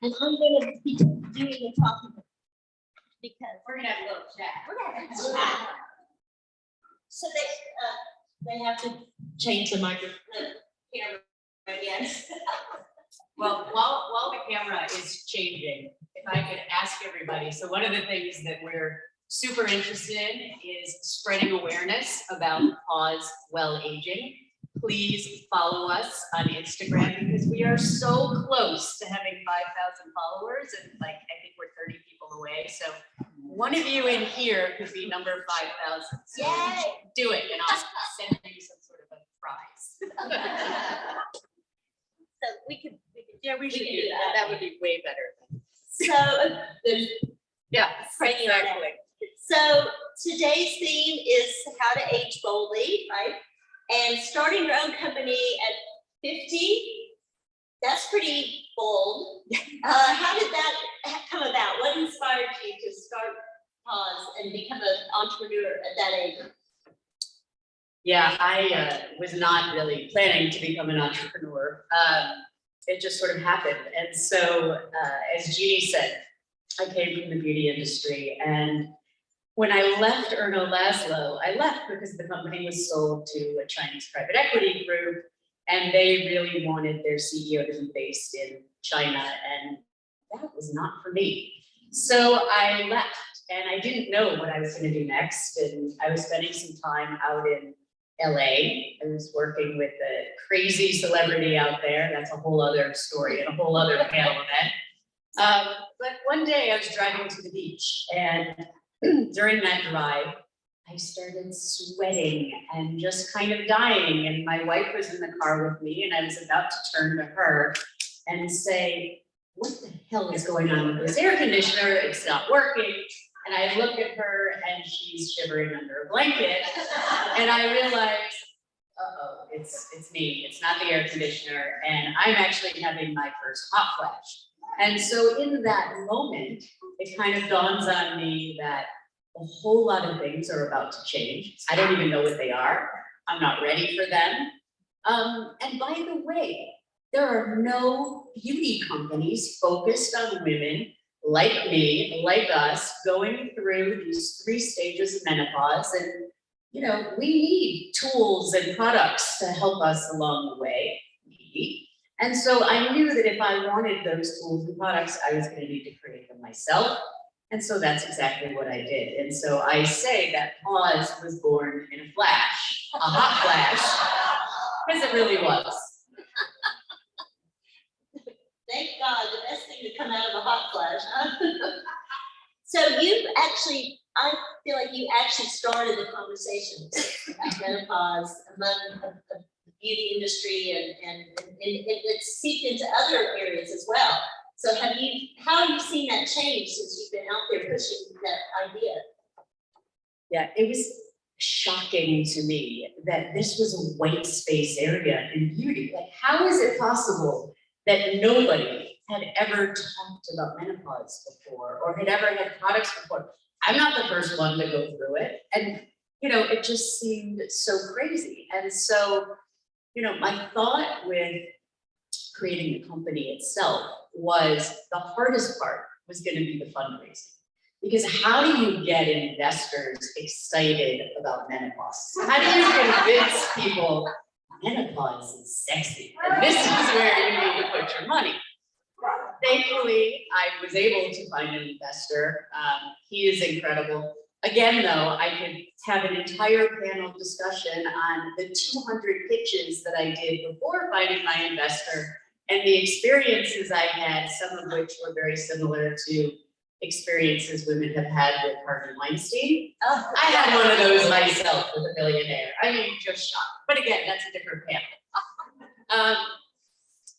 S1: And I'm going to be doing the talking because
S2: We're gonna have a little chat.
S1: we're going to have a chat. So they have to change the microphone, camera, I guess.
S4: Well, while the camera is changing, if I could ask everybody, so one of the things that we're super interested in is spreading awareness about pause while aging. Please follow us on Instagram because we are so close to having 5,000 followers and like, I think we're 30 people away. So one of you in here could be number 5,000. So
S1: Yay!
S4: do it and I'll send you some sort of a prize.
S1: So we could
S4: Yeah, we should
S1: can
S4: do
S1: do
S4: that.
S1: that.
S4: That would be way better.
S1: So there's
S4: Yeah,
S1: Bring it on.
S4: exactly.
S1: So today's theme is how to age boldly, right? And starting your own company at 50, that's pretty bold. How did that come about? What inspired you to start Pause and become an entrepreneur at that age?
S4: Yeah, I was not really planning to become an entrepreneur. It just sort of happened. And so, as Gigi said, I came from the beauty industry. And when I left Erno Laszlo, I left because the company was sold to a Chinese private equity group. And they really wanted their CEO to be based in China. And that was not for me. So I left and I didn't know what I was going to do next. And I was spending some time out in LA. I was working with a crazy celebrity out there. That's a whole other story and a whole other panel event. But one day I was driving to the beach and during that drive, I started sweating and just kind of dying. And my wife was in the car with me and I was about to turn to her and say, what the hell is going on with this air conditioner? It's not working. And I look at her and she's shivering under a blanket. And I realized, uh-oh, it's me. It's not the air conditioner. And I'm actually having my first hot flash. And so in that moment, it kind of dawns on me that a whole lot of things are about to change. I don't even know what they are. I'm not ready for them. And by the way, there are no beauty companies focused on women like me, like us, going through these 3 stages of menopause. And, you know, we need tools and products to help us along the way. And so I knew that if I wanted those tools and products, I was going to need to create them myself. And so that's exactly what I did. And so I say that Pause was born in a flash, a hot flash, because it really was.
S1: Thank God, the best thing to come out of a hot flash, huh? So you've actually, I feel like you actually started the conversation about menopause among the beauty industry and it's seeped into other areas as well. So how have you seen that change since you've been out there pushing that idea?
S4: Yeah, it was shocking to me that this was a white space area in beauty. Like, how is it possible that nobody had ever talked about menopause before or had ever had products before? I'm not the first one to go through it. And, you know, it just seemed so crazy. And so, you know, my thought with creating the company itself was the hardest part was going to be the fundraising. Because how do you get investors excited about menopause? How do you convince people menopause is sexy? And this is where you need to put your money. Thankfully, I was able to find an investor. He is incredible. Again, though, I could have an entire panel discussion on the 200 pitches that I did before finding my investor and the experiences I had, some of which were very similar to experiences women have had with Harvey Weinstein.
S1: Oh,
S4: I had one of those myself with a billionaire. I mean, just shocked. But again, that's a different panel.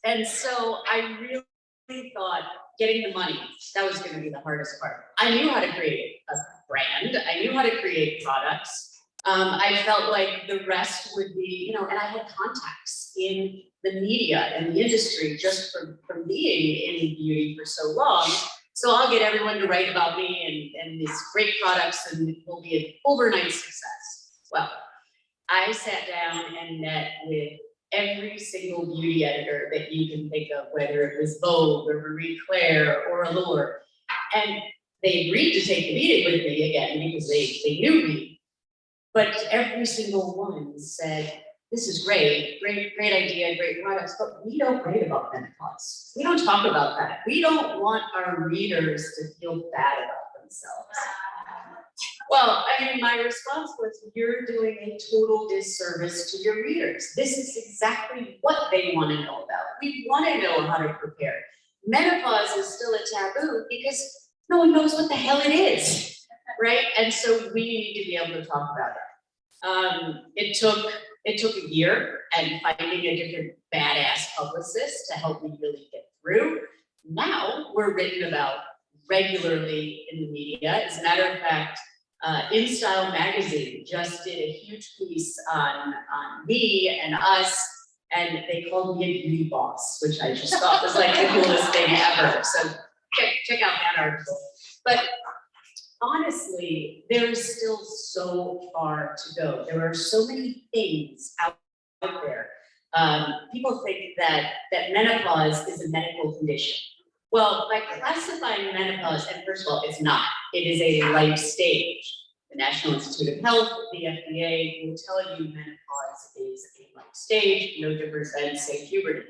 S4: And so I really thought getting the money, that was going to be the hardest part. I knew how to create a brand. I knew how to create products. I felt like the rest would be, you know, and I had contacts in the media and the industry just from being in beauty for so long. So I'll get everyone to write about me and these great products, and it will be an overnight success. Well, I sat down and met with every single beauty editor that you can think of, whether it was Vogue or Marie Claire or Allure. And they agreed to take the meeting with me again because they knew me. But every single one said, this is great idea, great products, but we don't write about menopause. We don't talk about that. We don't want our readers to feel bad about themselves. Well, I mean, my response was, you're doing a total disservice to your readers. This is exactly what they want to know about. We want to know how to prepare. Menopause is still a taboo because no one knows what the hell it is, right? And so we need to be able to talk about it. It took a year and finding a different badass publicist to help me really get through. Now we're written about regularly in the media. As a matter of fact, InStyle magazine just did a huge piece on me and us, and they called me a beauty boss, which I just thought was like the coolest thing ever. So check out that article. But honestly, there is still so far to go. There are so many things out there. People think that menopause is a medical condition. Well, by classifying menopause, and first of all, it's not. It is a life stage. The National Institute of Health, the FDA will tell you menopause is a life stage, no different than, say, puberty.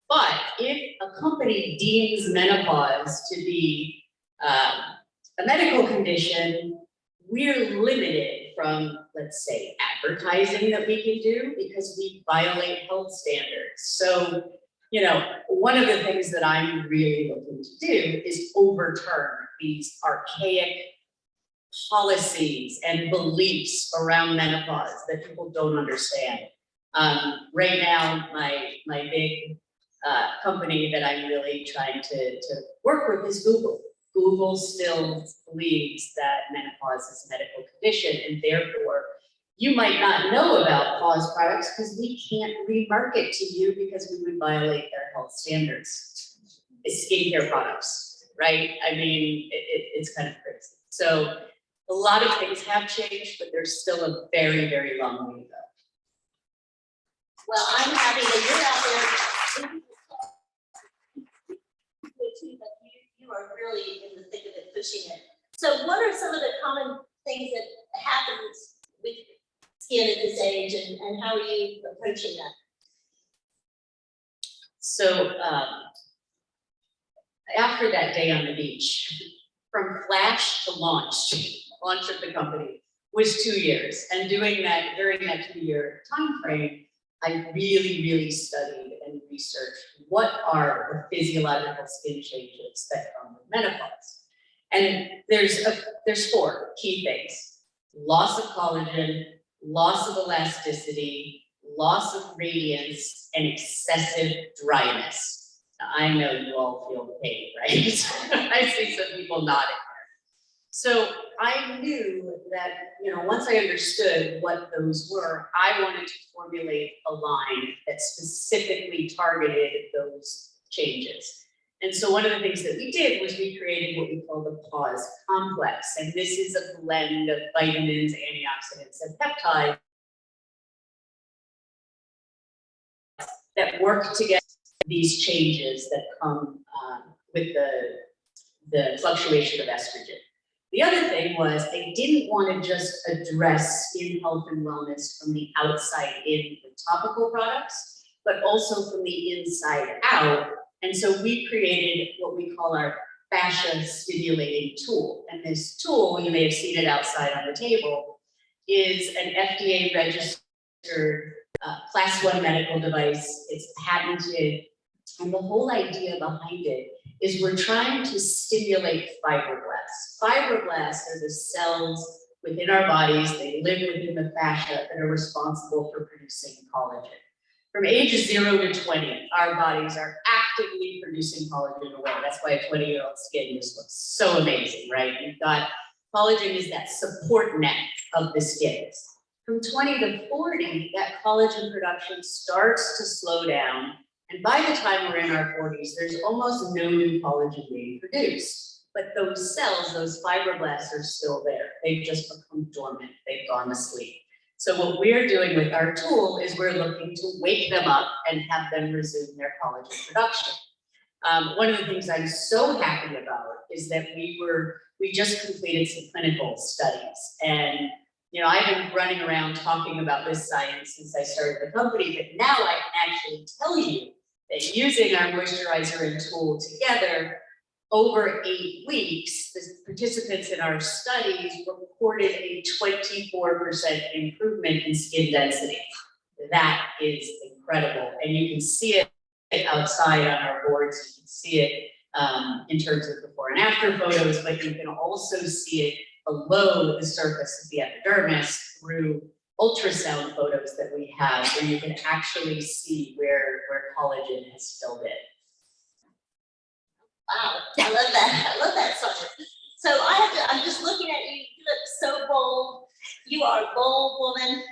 S4: But if a company deems menopause to be a medical condition, we're limited from, let's say, advertising that we can do because we violate health standards. So, you know, one of the things that I'm really looking to do is overturn these archaic policies and beliefs around menopause that people don't understand. Right now, my big company that I'm really trying to work with is Google. Google still believes that menopause is a medical condition, and therefore you might not know about pause products because we can't remarket to you because we would violate their health standards. It's skincare products, right? I mean, it's kind of crazy. So a lot of things have changed, but there's still a very, very long way to go.
S1: Well, I'm happy that you're out there. But you are really in the thick of it, pushing it. So what are some of the common things that happens with skin at this age, and how are you approaching that?
S4: So after that day on the beach, from flash to launch of the company was 2 years. And doing that during that 2-year time frame, I really, really studied and researched what are the physiological skin changes that come with menopause. And there's 4 key things: loss of collagen, loss of elasticity, loss of radiance, and excessive dryness. Now, I know you all feel the pain, right? I see some people nodding there. So I knew that, you know, once I understood what those were, I wanted to formulate a line that specifically targeted those changes. And so one of the things that we did was we created what we call the pause complex. And this is a blend of vitamins, antioxidants, and peptides that work to get these changes that come with the fluctuation of estrogen. The other thing was I didn't want to just address skin health and wellness from the outside in with topical products, but also from the inside out. And so we created what we call our fascia stimulating tool. And this tool, you may have seen it outside on the table, is an FDA registered class 1 medical device. It's patented. And the whole idea behind it is we're trying to stimulate fibroblasts. Fibroblasts are the cells within our bodies. They live within the fascia that are responsible for producing collagen. From ages 0 to 20, our bodies are actively producing collagen away. That's why a 20-year-old skin just looks so amazing, right? You've got collagen is that support net of the skin. From 20 to 40, that collagen production starts to slow down. And by the time we're in our 40s, there's almost no new collagen being produced. But those cells, those fibroblasts are still there. They've just become dormant. They've gone to sleep. So what we're doing with our tool is we're looking to wake them up and have them resume their collagen production. One of the things I'm so happy about is that we just completed some clinical studies. And you know, I've been running around talking about this science since I started the company, but now I can actually tell you that using our moisturizer and tool together, over 8 weeks, the participants in our studies reported a 24% improvement in skin density. That is incredible. And you can see it outside on our boards. You can see it in terms of before and after photos, but you can also see it below the surface of the epidermis through ultrasound photos that we have, where you can actually see where collagen has filled in.
S1: Wow, I love that. I love that song. So I'm just looking at you. You look so bold. You are a bold woman.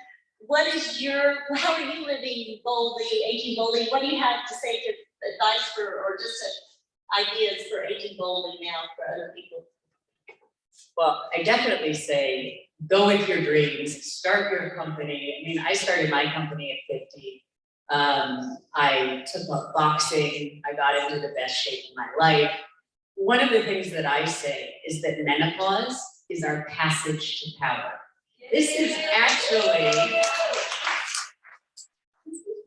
S1: How are you living boldly, aging boldly? What do you have to say to advice for, or just ideas for aging boldly now for other people?
S4: Well, I definitely say, go with your dreams, start your company. I mean, I started my company at 50. I took up boxing. I got into the best shape of my life. One of the things that I say is that menopause is our passage to power. This is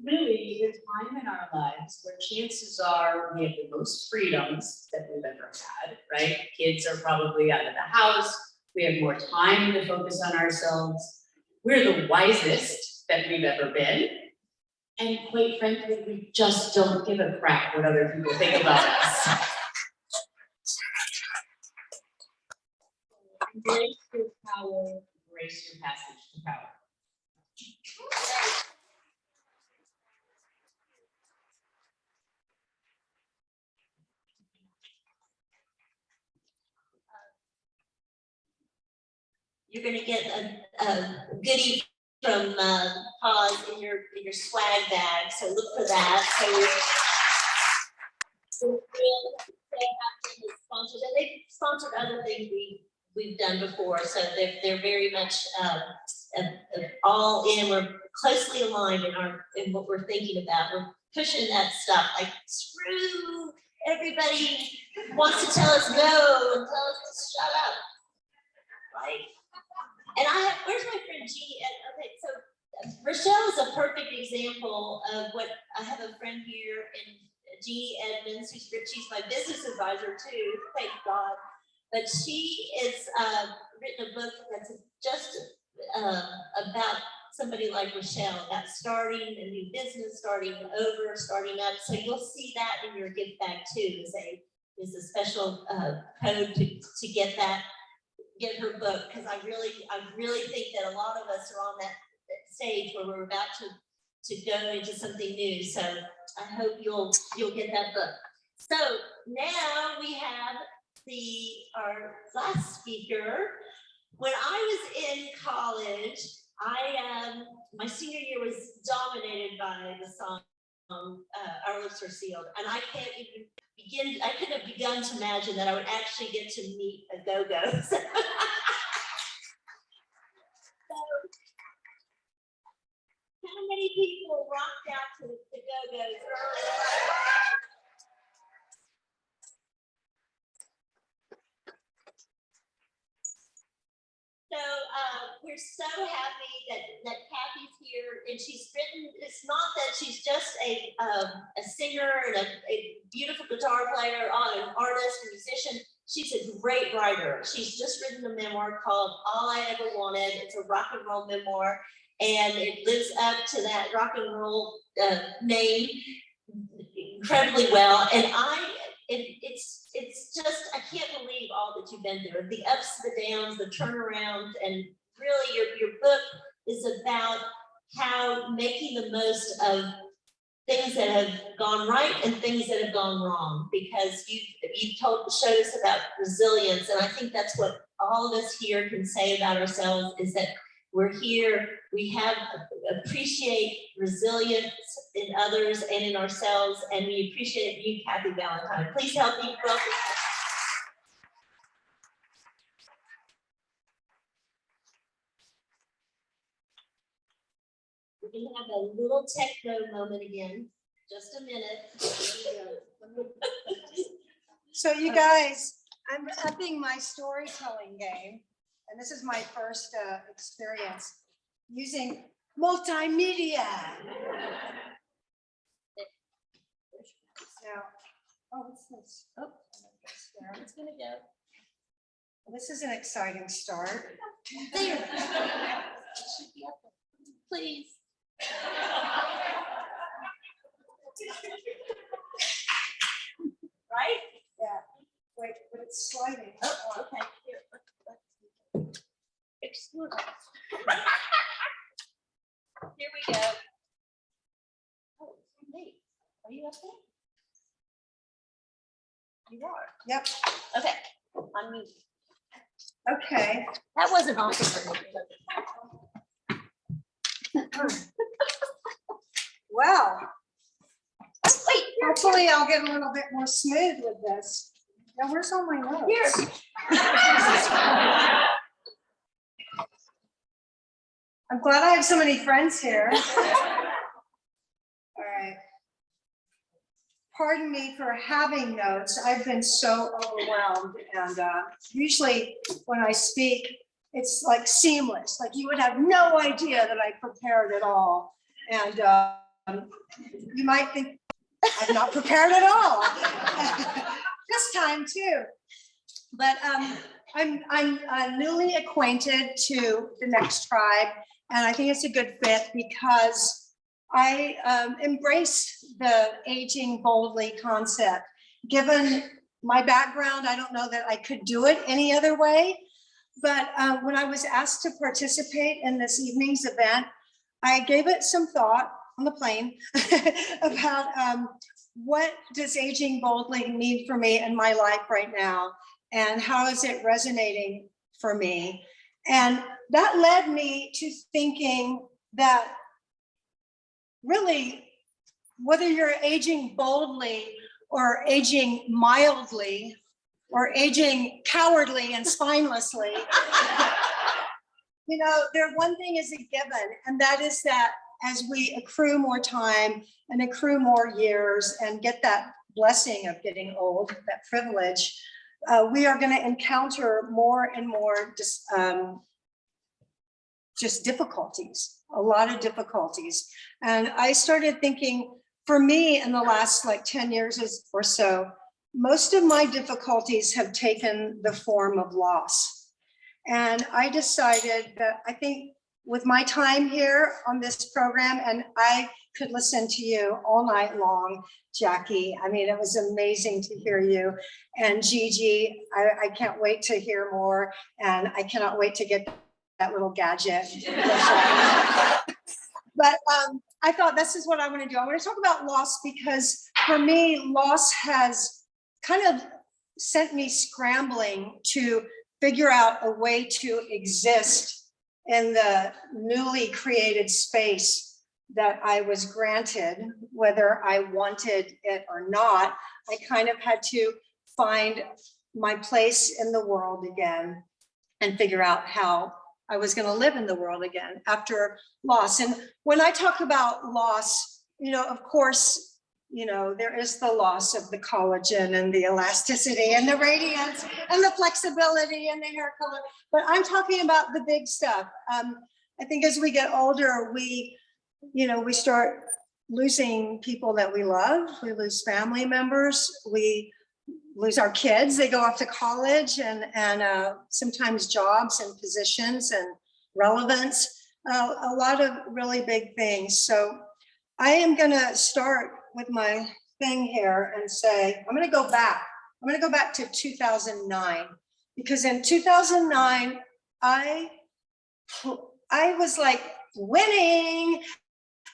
S4: really the time in our lives where chances are we have the most freedoms that we've ever had, right? Kids are probably out of the house. We have more time to focus on ourselves. We're the wisest that we've ever been. And quite frankly, we just don't give a crap what other people think about us. Embrace your power, embrace your passage to power.
S1: You're gonna get a goodie from Pause in your swag bag, so look for that. So we're thrilled they have been sponsored, and they've sponsored other things we've done before. So they're very much all in. We're closely aligned in what we're thinking about. We're pushing that stuff like screw everybody wants to tell us no and tell us to shut up, right? And where's my friend Gigi? Okay, so Rochelle is a perfect example of what, I have a friend here in Gigi Edwards, she's my business advisor too, thank God. But she has written a book that's just about somebody like Rochelle, about starting a new business, starting over, starting up. So you'll see that in your gift bag too, is a special code to get her book, because I really think that a lot of us are on that stage where we're about to go into something new. So I hope you'll get that book. So now we have our last speaker. When I was in college, my senior year was dominated by the song Our Lips Are Sealed, and I couldn't have begun to imagine that I would actually get to meet a Go-Gos. How many people rocked out to the Go-Gos early? So we're so happy that Kathy's here, and she's written. It's not that she's just a singer and a beautiful guitar player, an artist, a musician. She's a great writer. She's just written a memoir called All I Ever Wanted. It's a rock and roll memoir, and it lives up to that rock and roll name incredibly well. And it's just, I can't believe all that you've been through, the ups, the downs, the turnarounds, and really your book is about how making the most of things that have gone right and things that have gone wrong, because you've showed us about resilience, and I think that's what all of us here can say about ourselves, is that We're here, we have appreciate resilience in others and in ourselves, and we appreciate you, Kathy Valentine. Please help me welcome. We're gonna have a little techno moment again, just a minute.
S5: So you guys, I'm upping my storytelling game, and this is my first experience using multimedia. Now, oh, what's this? Oh,
S1: It's gonna go.
S5: this is an exciting start.
S1: There. It should be up there. Please. Right?
S5: Yeah. Wait, but it's sliding.
S1: Oh, okay. Here, let's exclude us. Here we go. Oh, it's me. Are you up there? You are.
S5: Yep.
S1: Okay. On me.
S5: Okay.
S1: That wasn't awesome for me.
S5: Well,
S1: Wait,
S5: hopefully I'll get a little bit more smooth with this. Now, where's all my notes?
S1: here.
S5: I'm glad I have so many friends here. All right. Pardon me for having notes. I've been so overwhelmed, and usually when I speak, it's like seamless. Like you would have no idea that I prepared at all. And you might think I'm not prepared at all. This time too. But I'm newly acquainted to the Next Tribe, and I think it's a good fit because I embrace the aging boldly concept. Given my background, I don't know that I could do it any other way. But when I was asked to participate in this evening's event, I gave it some thought on the plane about what does aging boldly mean for me in my life right now, and how is it resonating for me? And that led me to thinking that really, whether you're aging boldly or aging mildly or aging cowardly and spinelessly, you know, one thing is a given, and that is that as we accrue more time and accrue more years and get that blessing of getting old, that privilege, we are going to encounter more and more just difficulties, a lot of difficulties. And I started thinking, for me, in the last like 10 years or so, most of my difficulties have taken the form of loss. And I decided that I think with my time here on this program, and I could listen to you all night long, Jackie. I mean, it was amazing to hear you. And Gigi, I can't wait to hear more. And I cannot wait to get that little gadget. But I thought this is what I want to do. I want to talk about loss because for me, loss has kind of sent me scrambling to figure out a way to exist in the newly created space that I was granted, whether I wanted it or not. I kind of had to find my place in the world again and figure out how I was going to live in the world again after loss. And when I talk about loss, you know, of course, you know, there is the loss of the collagen and the elasticity and the radiance and the flexibility and the hair color. But I'm talking about the big stuff. I think as we get older, we start losing people that we love. We lose family members. We lose our kids. They go off to college and sometimes jobs and positions and relevance, a lot of really big things. So I am going to start with my thing here and say, I'm going to go back. I'm going to go back to 2009, because in 2009, I was like winning.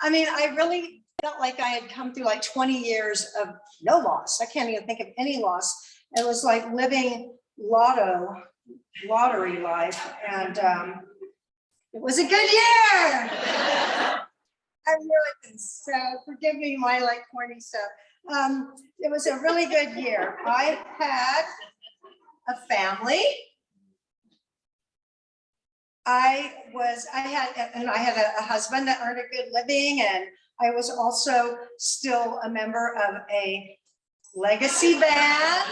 S5: I mean, I really felt like I had come through like 20 years of no loss. I can't even think of any loss. It was like living lottery life. And It was a good year. I'm really, so forgive me my like corny stuff. It was a really good year. I had a family. I had a husband that earned a good living, and I was also still a member of a legacy band.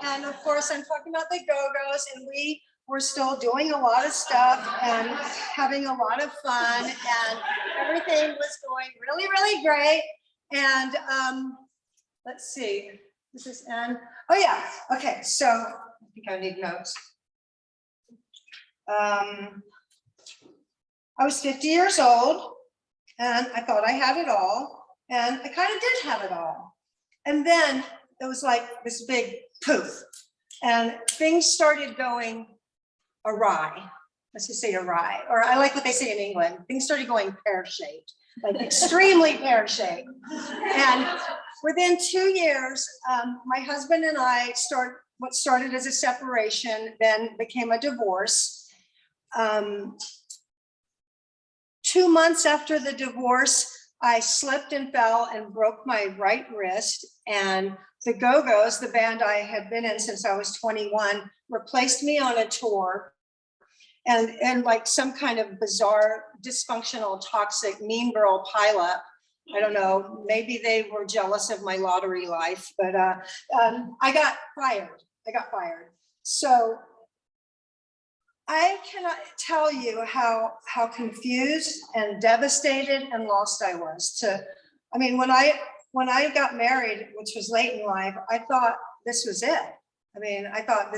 S5: And of course, I'm talking about the Go-Gos, and we were still doing a lot of stuff and having a lot of fun, and everything was going really, really great. And let's see, this is Anne. Oh yeah, okay, so I think I need notes. I was 50 years old, and I thought I had it all, and I kind of did have it all. And then it was like this big poof, and things started going awry. Let's just say awry, or I like what they say in England. Things started going pear-shaped, like extremely pear-shaped. And within 2 years, my husband and I what started as a separation then became a divorce. 2 months after the divorce, I slipped and fell and broke my right wrist, and the Go-Gos, the band I had been in since I was 21, replaced me on a tour, and like some kind of bizarre, dysfunctional, toxic, mean girl pileup. I don't know, maybe they were jealous of my lottery life, but I got fired. So I cannot tell you how confused and devastated and lost I was. I mean, when I got married, which was late in life, I thought this was it. I mean, I thought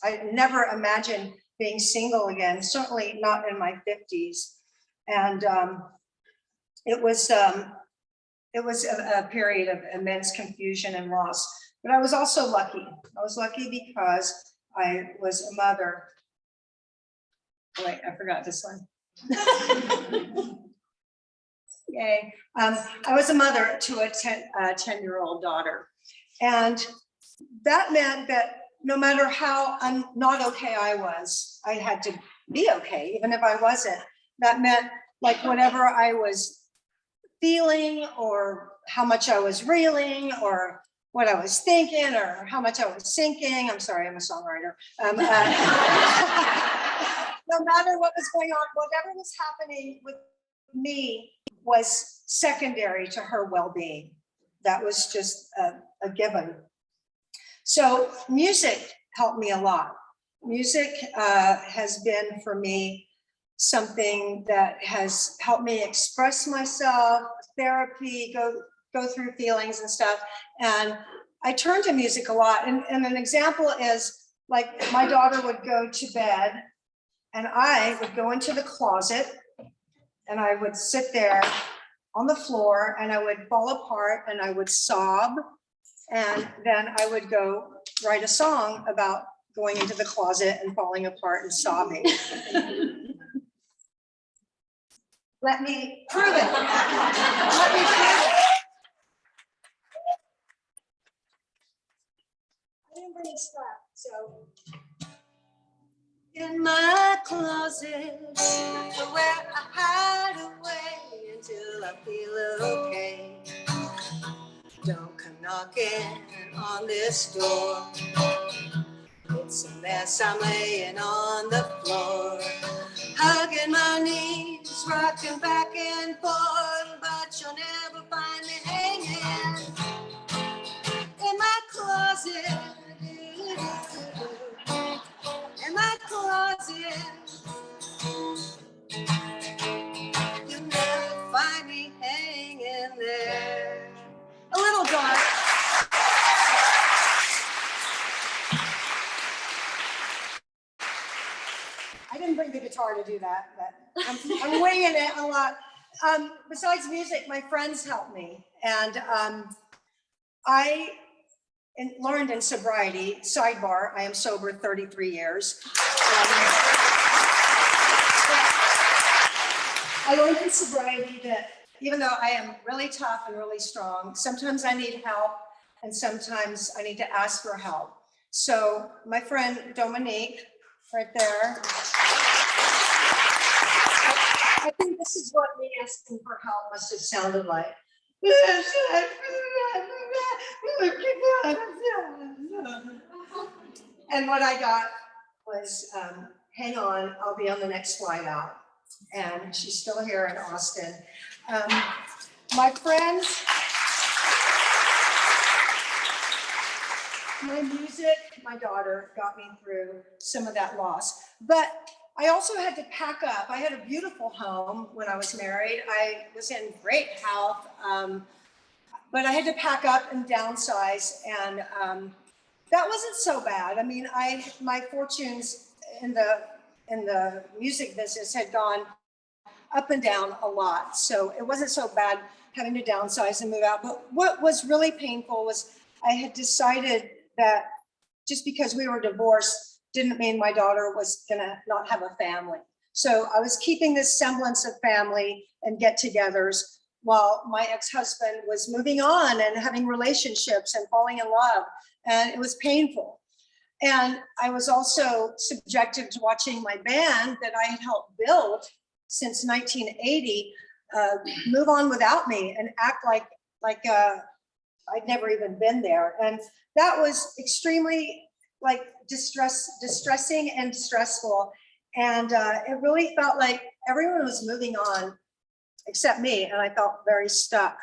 S5: I never imagined being single again, certainly not in my 50s. And it was a period of immense confusion and loss. But I was also lucky. I was lucky because I was a mother. Wait, I forgot this one. Yay. I was a mother to a 10-year-old daughter. And that meant that no matter how not okay I was, I had to be okay, even if I wasn't. That meant like whatever I was feeling, or how much I was reeling, or what I was thinking, or how much I was sinking. I'm sorry, I'm a songwriter. No matter what was going on, whatever was happening with me was secondary to her well-being. That was just a given. So music helped me a lot. Music has been for me something that has helped me express myself, therapy, go through feelings and stuff. And I turn to music a lot. And an example is like my daughter would go to bed, and I would go into the closet, and I would sit there on the floor, and I would fall apart, and I would sob. And then I would go write a song about going into the closet and falling apart and sobbing. Let me prove it. Let me prove it. I didn't bring a strap, so. In my closet, where I hide away until I feel okay. Don't come knocking on this door. It's a mess, I'm laying on the floor, hugging my knees, rocking back and forth, but you'll never find me hanging in my closet. In my closet, you'll never find me hanging there. A little dark. I didn't bring the guitar to do that, but I'm winging it a lot. Besides music, my friends helped me. And I learned in sobriety, sidebar, I am sober 33 years. I learned in sobriety that even though I am really tough and really strong, sometimes I need help, and sometimes I need to ask for help. So my friend Dominique, right there. this is what me asking for help must have sounded like. And what I got was, hang on, I'll be on the next flight out. And she's still here in Austin. My friends, my music, my daughter got me through some of that loss. But I also had to pack up. I had a beautiful home when I was married. I was in great health, but I had to pack up and downsize, and that wasn't so bad. I mean, my fortunes in the music business had gone up and down a lot, so it wasn't so bad having to downsize and move out. But what was really painful was I had decided that just because we were divorced didn't mean my daughter was gonna not have a family. So I was keeping this semblance of family and get-togethers while my ex-husband was moving on and having relationships and falling in love, and it was painful. And I was also subjected to watching my band that I had helped build since 1980 move on without me and act like I'd never even been there. And that was extremely like distressing and stressful. And it really felt like everyone was moving on except me, and I felt very stuck.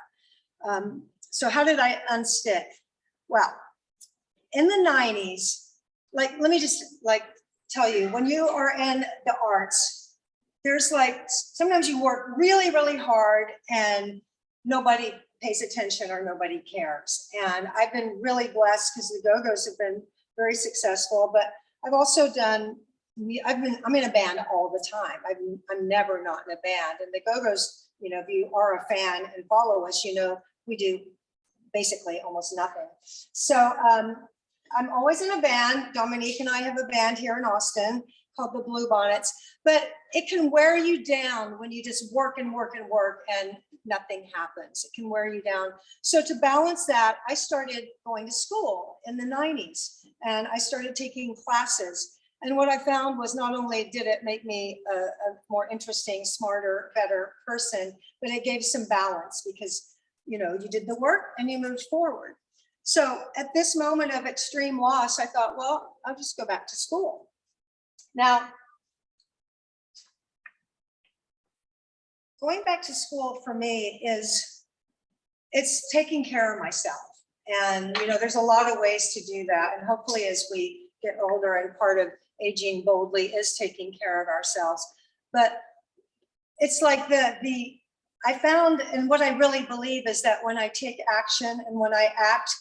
S5: So how did I unstick? Well, in the 90s, like, let me just like tell you, when you are in the arts, there's like, sometimes you work really, really hard and nobody pays attention or nobody cares. And I've been really blessed because the Go-Gos have been very successful, but I've also done, I'm in a band all the time. I'm never not in a band. And the Go-Gos, you know, if you are a fan and follow us, you know, we do basically almost nothing. So I'm always in a band. Dominique and I have a band here in Austin called the Blue Bonnets, but it can wear you down when you just work and work and work and nothing happens. It can wear you down. So to balance that, I started going to school in the 90s and I started taking classes. And what I found was not only did it make me a more interesting, smarter, better person, but it gave some balance because, you know, you did the work and you moved forward. So at this moment of extreme loss, I thought, well, I'll just go back to school. Now, going back to school for me it's taking care of myself. And, you know, there's a lot of ways to do that. And hopefully as we get older, and part of aging boldly is taking care of ourselves. But it's like I found, and what I really believe is that when I take action and when I act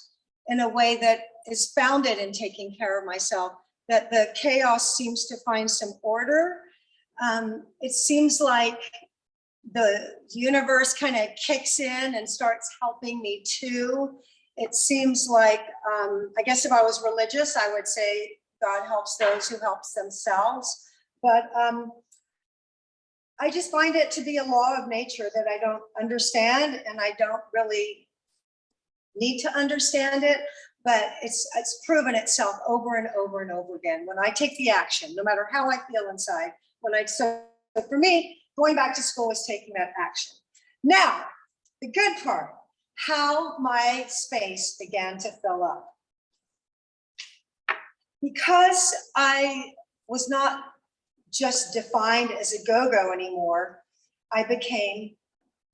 S5: in a way that is founded in taking care of myself, that the chaos seems to find some order. It seems like the universe kind of kicks in and starts helping me too. It seems like, I guess if I was religious, I would say God helps those who helps themselves. But I just find it to be a law of nature that I don't understand, and I don't really need to understand it, but it's proven itself over and over and over again. When I take the action, no matter how I feel inside, so for me, going back to school is taking that action. Now, the good part, how my space began to fill up. Because I was not just defined as a go-go anymore, I became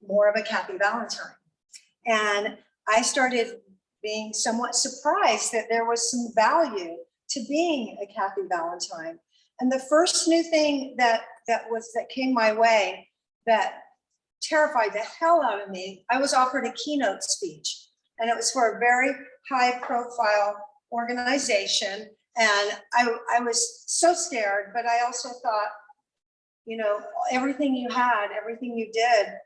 S5: more of a Kathy Valentine. And I started being somewhat surprised that there was some value to being a Kathy Valentine. And the first new thing that came my way that terrified the hell out of me, I was offered a keynote speech, and it was for a very high profile organization. And I was so scared, but I also thought, you know, everything you had, everything you did,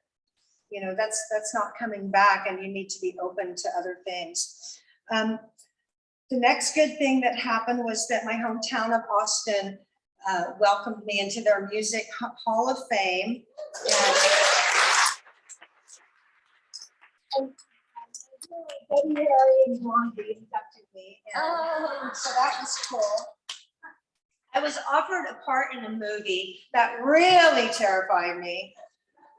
S5: you know, that's not coming back, and you need to be open to other things. The next good thing that happened was that my hometown of Austin welcomed me into their Music Hall of Fame. And Betty, Harry, and Blondie inducted me. And so that was cool. I was offered a part in a movie that really terrified me.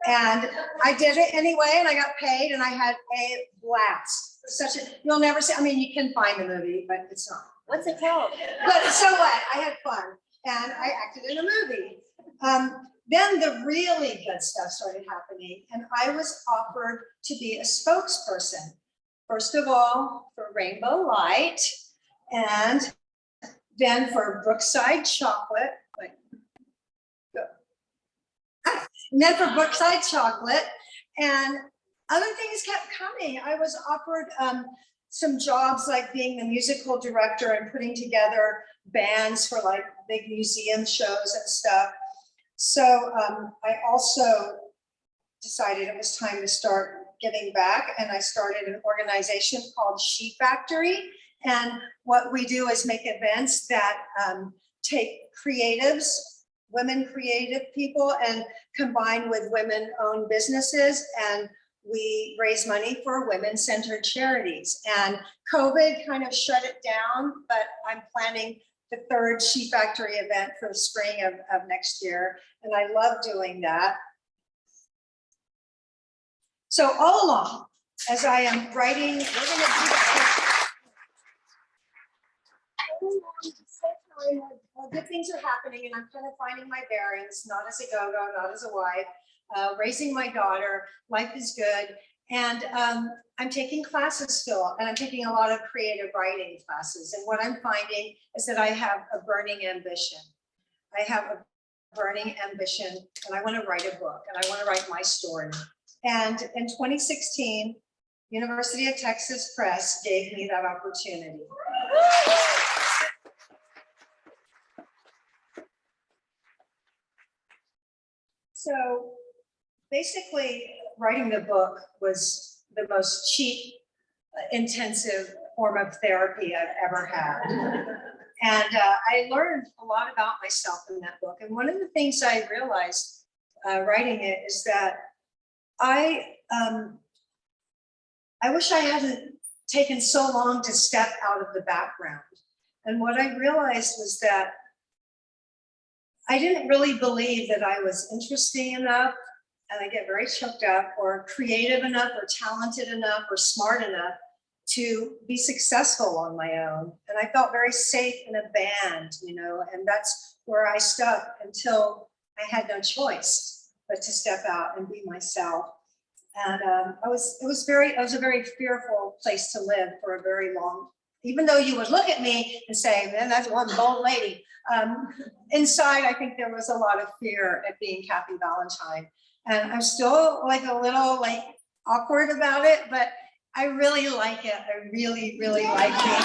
S5: And I did it anyway, and I got paid, and I had a blast. You'll never see, I mean, you can find the movie, but it's not.
S1: What's it called?
S5: But so what? I had fun, and I acted in a movie. Then the really good stuff started happening, and I was offered to be a spokesperson. First of all, for Rainbow Light, and then for Brookside Chocolate. And then for Brookside Chocolate, and other things kept coming. I was offered some jobs like being the musical director and putting together bands for like big museum shows and stuff. So I also decided it was time to start giving back, and I started an organization called She Factory. And what we do is make events that take creatives, women creative people, and combine with women-owned businesses, and we raise money for women-centered charities. And COVID kind of shut it down, but I'm planning the third She Factory event for the spring of next year, and I love doing that. So all along, as I am writing, we're gonna do that. Good things are happening, and I'm kind of finding my bearings, not as a go-go, not as a wife, raising my daughter, life is good. And I'm taking classes still, and I'm taking a lot of creative writing classes. And what I'm finding is that I have a burning ambition. I have a burning ambition, and I want to write a book, and I want to write my story. And in 2016, University of Texas Press gave me that opportunity. So basically, writing the book was the most cheap, intensive form of therapy I've ever had. And I learned a lot about myself in that book. And one of the things I realized writing it is that I wish I hadn't taken so long to step out of the background. And what I realized was that I didn't really believe that I was interesting enough, and I get very choked up, or creative enough, or talented enough, or smart enough to be successful on my own. And I felt very safe in a band, you know, and that's where I stuck until I had no choice but to step out and be myself. And it was a very fearful place to live for a very long, even though you would look at me and say, man, that's one bold lady. Inside, I think there was a lot of fear at being Kathy Valentine. And I'm still like a little like awkward about it, but I really like it. I really, really like it.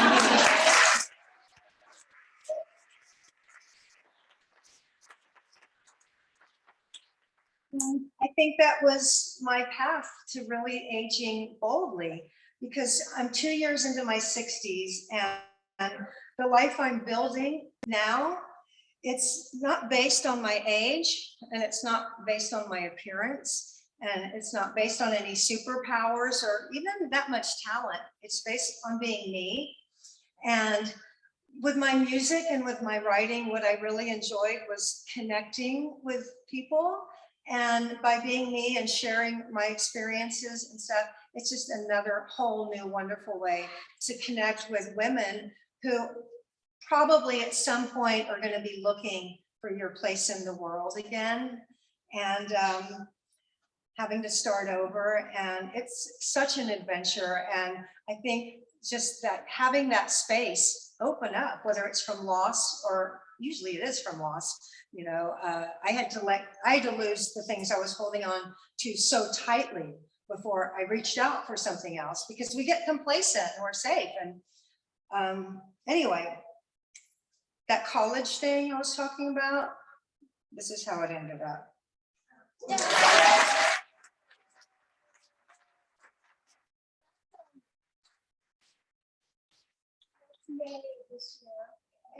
S5: I think that was my path to really aging boldly, because I'm 2 years into my 60s, and the life I'm building now, it's not based on my age, and it's not based on my appearance, and it's not based on any superpowers or even that much talent. It's based on being me. And with my music and with my writing, what I really enjoyed was connecting with people. And by being me and sharing my experiences and stuff, it's just another whole new wonderful way to connect with women who probably at some point are going to be looking for your place in the world again, and having to start over. And it's such an adventure. And I think just that having that space open up, whether it's from loss, or usually it is from loss, you know, I had to lose the things I was holding on to so tightly before I reached out for something else, because we get complacent and we're safe. And anyway, that college thing I was talking about, this is how it ended up.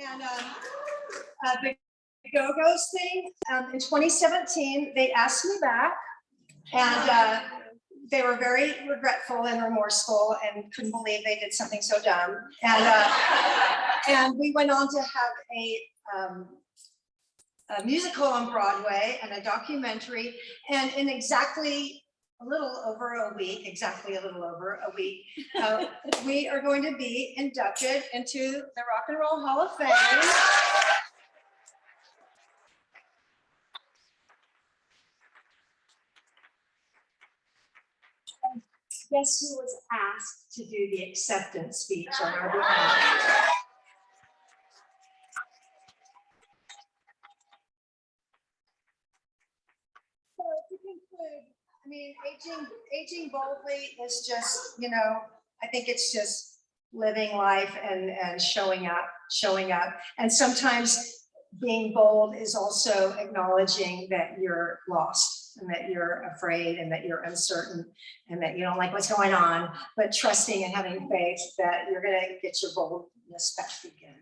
S5: And the Go-Gos thing, in 2017, they asked me back, and they were very regretful and remorseful and couldn't believe they did something so dumb. And we went on to have a musical on Broadway and a documentary. And in exactly a little over a week, we are going to be inducted into the Rock and Roll Hall of Fame. Guess who was asked to do the acceptance speech on our behalf? So to conclude, I mean, aging boldly is just, you know, I think it's just living life and showing up. And sometimes being bold is also acknowledging that you're lost and that you're afraid and that you're uncertain and that you don't like what's going on, but trusting and having faith that you're going to get your boldness back again.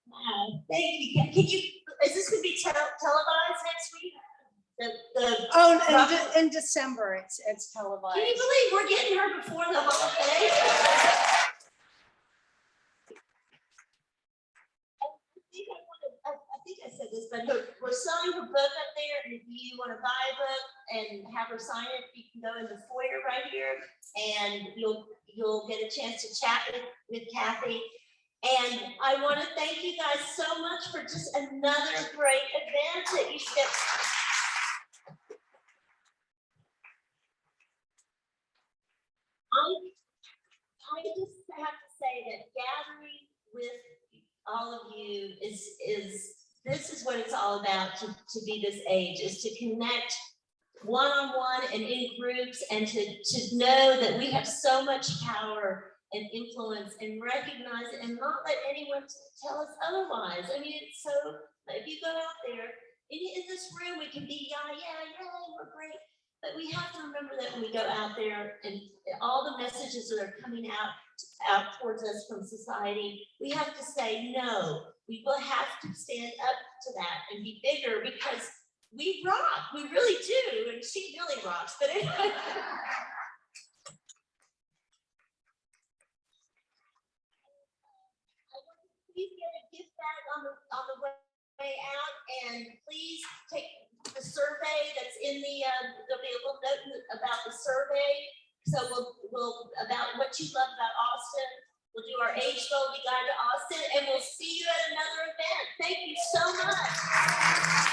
S1: Wow, thank you. Can you, is this gonna be televised next week?
S5: Oh, in December, it's televised.
S1: Can you believe we're getting her before the holiday? I think I said this, but we're selling her book up there, and if you want to buy a book and have her sign it, you can go in the foyer right here, and you'll get a chance to chat with Kathy. And I want to thank you guys so much for just another great event that you get. I just have to say that gathering with all of you this is what it's all about to be this age, is to connect one-on-one and in groups, and to know that we have so much power and influence, and recognize it and not let anyone tell us otherwise. I mean, it's so, if you go out there in this room, we can be, yeah, we're great. But we have to remember that when we go out there and all the messages that are coming out towards us from society, we have to say no. We will have to stand up to that and be bigger, because we rock. We really do. And she really rocks. But anyway. Please get a gift bag on the way out, and please take the survey that's in the there'll be a little note about the survey. So we'll about what you love about Austin. We'll do our age boldly guide to Austin, and we'll see you at another event. Thank you so much.